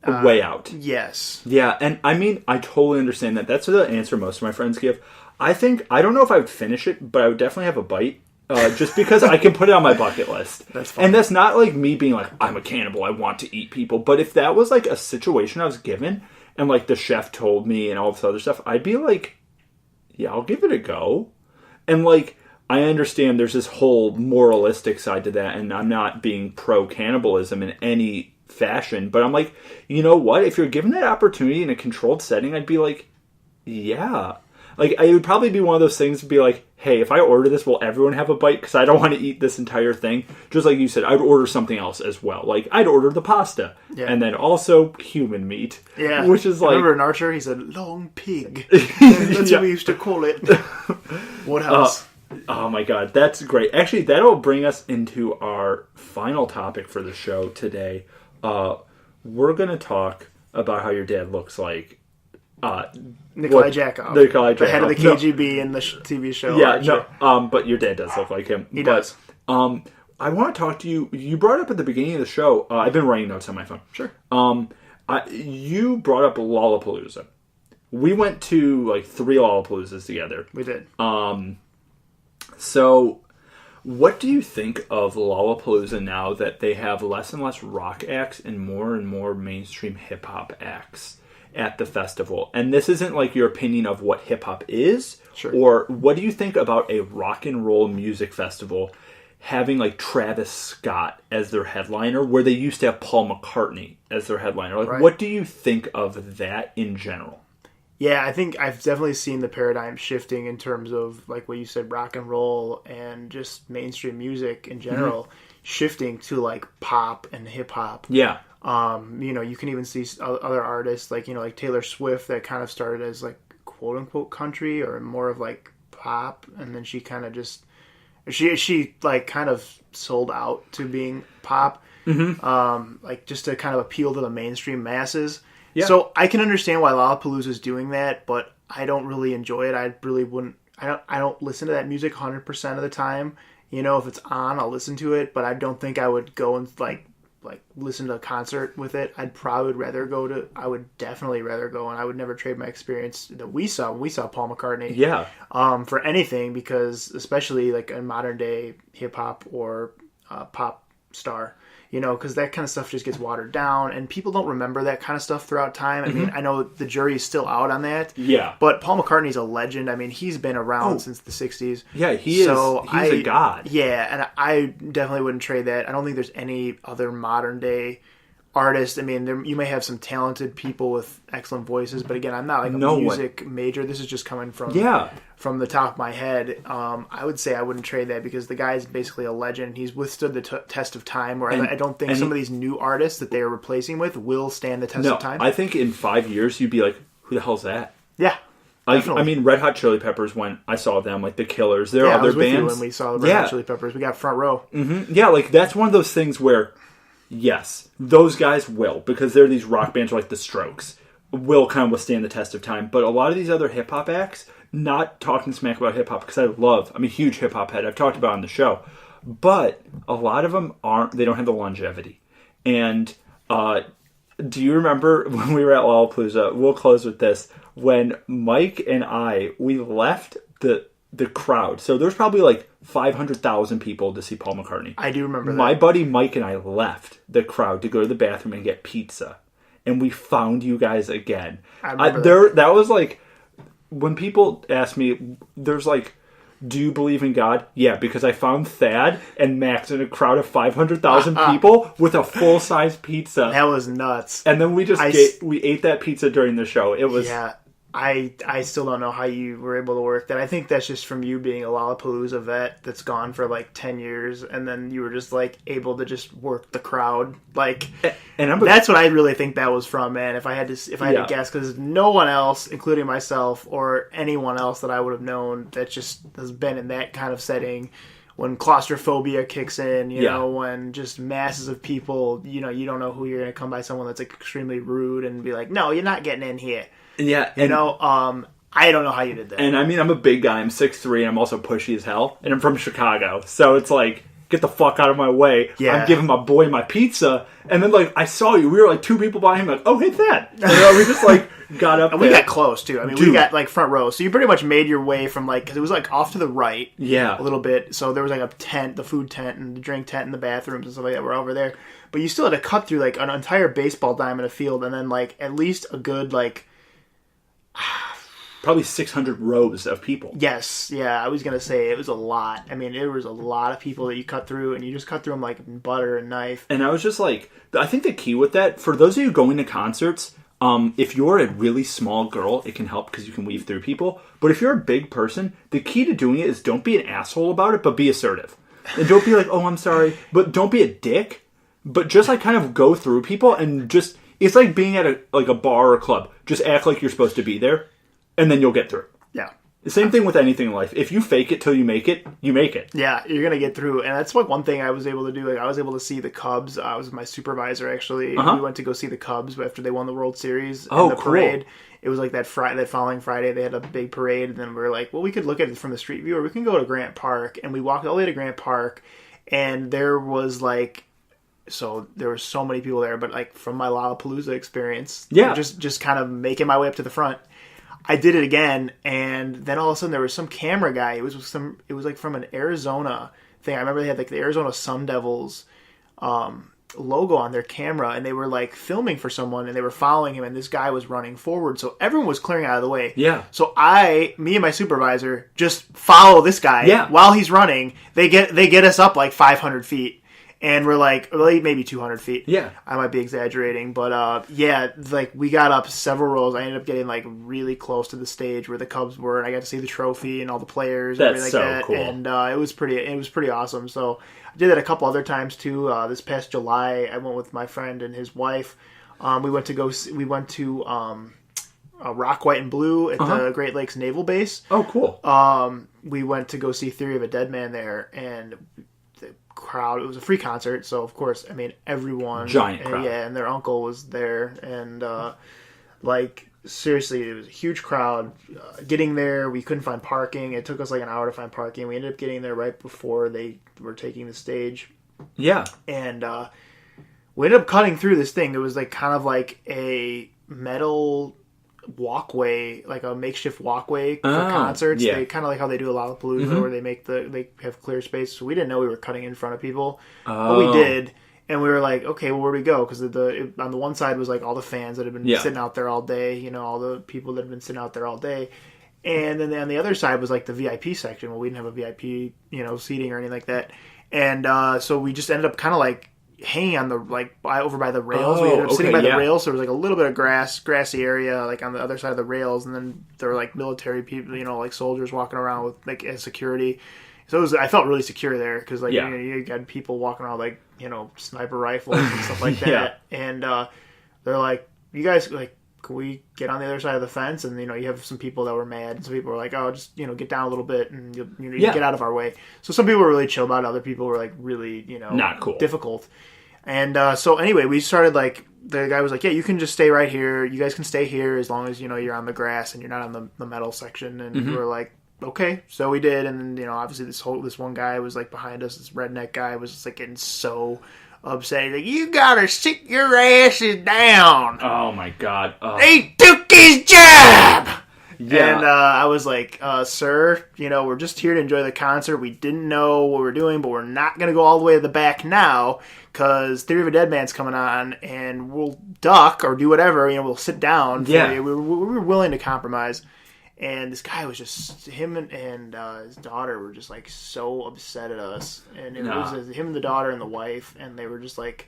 way out. Yes. Yeah, and I mean, I totally understand that. That's the answer most of my friends give. I don't know if I would finish it, but I would definitely have a bite, just because I can put it on my bucket list. That's fine. And that's not like me being like, I'm a cannibal, I want to eat people. But if that was like a situation I was given, and like the chef told me and all this other stuff, I'd be like, yeah, I'll give it a go. And like, I understand there's this whole moralistic side to that, and I'm not being pro-cannibalism in any fashion, but I'm like, you know what? If you're given that opportunity in a controlled setting, I'd be like, yeah. Like, it would probably be one of those things to be like, hey, if I order this, will everyone have a bite? Because I don't want to eat this entire thing. Just like you said, I'd order something else as well. Like, I'd order the pasta. Yeah. And then also human meat. Yeah. Which is like... Remember in Archer, he said, long pig. That's what we used to call it. What else? Oh my god, that's great. Actually, that'll bring us into our final topic for the show today. We're going to talk about how your dad looks like Nikolai Jakov. The head of the KGB in the TV show. Yeah, Archer. no, but your dad does look like him. He does. I want to talk to you. You brought up at the beginning of the show, I've been writing notes on my phone. Sure. You brought up Lollapalooza. We went to like 3 Lollapaloozas together. We did. So, what do you think of Lollapalooza now that they have less and less rock acts and more mainstream hip-hop acts at the festival? And this isn't like your opinion of what hip-hop is, sure, or what do you think about a rock and roll music festival having like Travis Scott as their headliner, where they used to have Paul McCartney as their headliner? Like, what do you think of that in general? Yeah, I think I've definitely seen the paradigm shifting in terms of, like what you said, rock and roll and just mainstream music in general, shifting to like pop and hip hop. Yeah. You can even see other artists like Taylor Swift that kind of started as like quote unquote country or more of like pop, and then she kind of just she like kind of sold out to being pop, like just to kind of appeal to the mainstream masses. Yeah. So I can understand why Lollapalooza is doing that, but I don't really enjoy it. I really wouldn't. I don't listen to that music 100% of the time. If it's on, I'll listen to it, but I don't think I would go and like listen to a concert with it. I would definitely rather go, and I would never trade my experience that we saw when we saw Paul McCartney. Yeah. For anything, because especially like a modern day hip hop or pop star, because that kind of stuff just gets watered down, and people don't remember that kind of stuff throughout time. I mean, I know the jury is still out on that. Yeah. But Paul McCartney's a legend. I mean, he's been around since the 60s. Yeah, he's a god. Yeah, and I definitely wouldn't trade that. I don't think there's any other modern day artist. I mean, you may have some talented people with excellent voices, but again, I'm not like a music major. This is just coming from the top of my head. I would say I wouldn't trade that because the guy's basically a legend. He's withstood the test of time, where I don't think some of these new artists that they are replacing with will stand the test of time. I think in 5 years you'd be like, who the hell's that? Yeah. I mean, Red Hot Chili Peppers, when I saw them, like The Killers, there are other bands. You when we saw the Red Hot Chili Peppers, we got front row. Mm-hmm. Yeah, like that's one of those things where, yes, those guys will, because they're these rock bands like The Strokes, will kind of withstand the test of time. But a lot of these other hip hop acts, not talking smack about hip hop, because I'm a huge hip hop head. I've talked about it on the show, but a lot of them they don't have the longevity. And do you remember when we were at Lollapalooza? We'll close with this. When Mike and we left the crowd. So there's probably like 500,000 people to see Paul McCartney. I do remember that. My buddy Mike and I left the crowd to go to the bathroom and get pizza. And we found you guys again. I remember that. That was like, when people ask me, there's like, do you believe in God? Yeah, because I found Thad and Max in a crowd of 500,000 people with a full-size pizza. That was nuts. And then we ate that pizza during the show. It was... Yeah. I still don't know how you were able to work that. I think that's just from you being a Lollapalooza vet that's gone for like 10 years, and then you were just like able to just work the crowd. Like, that's what I really think that was from, man. If I had to guess, because no one else, including myself or anyone else that I would have known, that just has been in that kind of setting. When claustrophobia kicks in, you know, when just masses of people, you don't know who you're going to come by, someone that's like extremely rude and be like, no, you're not getting in here. Yeah. I don't know how you did that. And I mean, I'm a big guy. I'm 6'3", and I'm also pushy as hell. And I'm from Chicago. So it's like, get the fuck out of my way. Yeah. I'm giving my boy my pizza. And then, like, I saw you. We were like 2 people behind him, like, oh, hit that. We just, like, got up and we got close, too. I mean, we got, like, front row. So you pretty much made your way from, like, because it was, like, off to the right. Yeah. A little bit. So there was, like, a tent, the food tent, and the drink tent, and the bathrooms and stuff like that were over there. But you still had to cut through, like, an entire baseball diamond of field, and then, like, at least a good, like... Probably 600 rows of people. Yes, yeah, I was going to say it was a lot. I mean, there was a lot of people that you cut through, and you just cut through them like butter and knife. And I was just like, I think the key with that, for those of you going to concerts, if you're a really small girl, it can help because you can weave through people. But if you're a big person, the key to doing it is don't be an asshole about it, but be assertive. And don't be like, oh, I'm sorry. But don't be a dick. But just like kind of go through people and just... It's like being at a bar or a club. Just act like you're supposed to be there, and then you'll get through. Yeah. The same thing with anything in life. If you fake it till you make it, you make it. Yeah, you're going to get through. And that's like one thing I was able to do. Like, I was able to see the Cubs. I was my supervisor, actually. We went to go see the Cubs after they won the World Series. Oh, the parade. It was like that following Friday, they had a big parade. And then we were like, well, we could look at it from the street view, or we can go to Grant Park. And we walked all the way to Grant Park. And there was like... So there were so many people there, but like from my Lollapalooza experience, just kind of making my way up to the front, I did it again, and then all of a sudden there was some camera guy. It was like from an Arizona thing. I remember they had like the Arizona Sun Devils logo on their camera, and they were like filming for someone, and they were following him, and this guy was running forward, so everyone was clearing out of the way. Yeah. So me and my supervisor just follow this guy while he's running. They get us up like 500 feet. And we're like maybe 200 feet. Yeah. I might be exaggerating, but like we got up several rows. I ended up getting like really close to the stage where the Cubs were, and I got to see the trophy and all the players and That's everything like so that. cool. And it was pretty awesome. So I did that a couple other times too. This past July, I went with my friend and his wife. We went to Rock, White, and Blue at the Great Lakes Naval Base. Oh, cool. We went to go see Theory of a Dead Man there, and the crowd, it was a free concert, so of course, I mean, everyone. Giant crowd. Yeah, and their uncle was there, and like, seriously, it was a huge crowd. Getting there, we couldn't find parking. It took us like an hour to find parking. We ended up getting there right before they were taking the stage. Yeah. And we ended up cutting through this thing. It was like kind of like a metal walkway, like a makeshift walkway for concerts. Yeah. They kind of like how they do a Lollapalooza, where they have clear space. So we didn't know we were cutting in front of people, but we did. And we were like, okay, well, where do we go? Because on the one side was like all the fans that had been sitting out there all day, you know, all the people that had been sitting out there all day. And then on the other side was like the VIP section. Well, we didn't have a VIP, you know, seating or anything like that. And so we just ended up kind of like hanging on the over by the rails. We ended up sitting by the rails, so there was like a little bit of grassy area like on the other side of the rails, and then there were like military people, you know, like soldiers walking around with like as security. So I felt really secure there because like you know, you got people walking around like, you know, sniper rifles and stuff like that. And they're like, you guys, like, can we get on the other side of the fence? And, you know, you have some people that were mad, and some people were like, oh, just, you know, get down a little bit and you get out of our way. So some people were really chill about it. Other people were like really, you know, not cool, difficult. And so anyway, we started like, the guy was like, yeah, you can just stay right here. You guys can stay here as long as, you know, you're on the grass and you're not on the metal section. And we were like, okay. So we did. And then, you know, obviously this one guy was like behind us. This redneck guy was just like getting so upset. He's like, you gotta sit your asses down. Oh my God. They took his job. Yeah. And I was like, sir, you know, we're just here to enjoy the concert. We didn't know what we're doing, but we're not going to go all the way to the back now because Theory of a Dead Man's coming on, and we'll duck or do whatever. You know, we'll sit down for you. We were willing to compromise. And this guy was just, him and his daughter were just like so upset at us. And it was him and the daughter and the wife, and they were just like,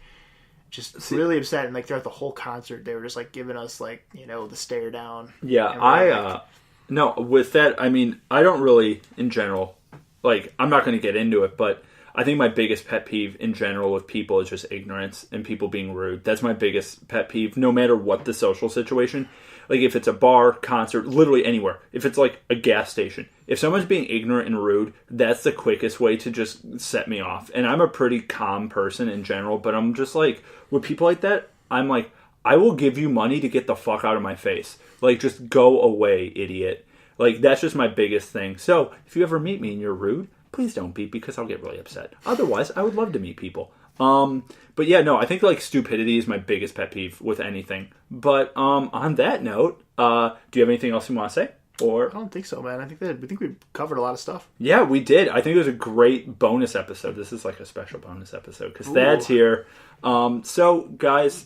really upset, and like throughout the whole concert they were just like giving us like, you know, the stare down. No, with that, I mean, I don't really in general, like, I'm not going to get into it, but I think my biggest pet peeve in general with people is just ignorance and people being rude. That's my biggest pet peeve, no matter what the social situation. Like, if it's a bar, concert, literally anywhere. If it's like a gas station, if someone's being ignorant and rude, that's the quickest way to just set me off. And I'm a pretty calm person in general, but I'm just like, with people like that, I'm like, I will give you money to get the fuck out of my face. Like, just go away, idiot. Like, that's just my biggest thing. So, if you ever meet me and you're rude, please don't be, because I'll get really upset. Otherwise, I would love to meet people. But yeah, no, I think like stupidity is my biggest pet peeve with anything. But on that note, do you have anything else you want to say? Or I don't think so, man. I think we covered a lot of stuff. Yeah, we did. I think it was a great bonus episode. This is like a special bonus episode because Thad's here. So guys,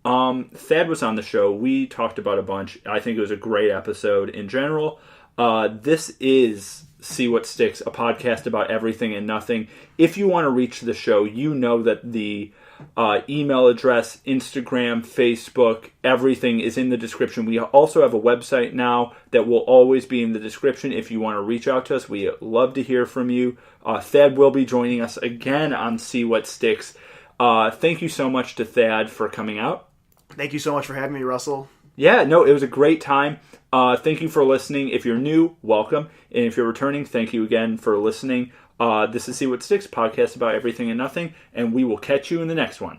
Thad was on the show. We talked about a bunch. I think it was a great episode in general. This is See What Sticks, a podcast about everything and nothing. If you want to reach the show, you know that the email address, Instagram, Facebook, everything is in the description. We also have a website now that will always be in the description if you want to reach out to us. We love to hear from you. Thad will be joining us again on See What Sticks. Thank you so much to Thad for coming out. Thank you so much for having me, Russell. Yeah, no, it was a great time. Thank you for listening. If you're new, welcome. And if you're returning, thank you again for listening. This is See What Sticks, podcast about everything and nothing, and we will catch you in the next one.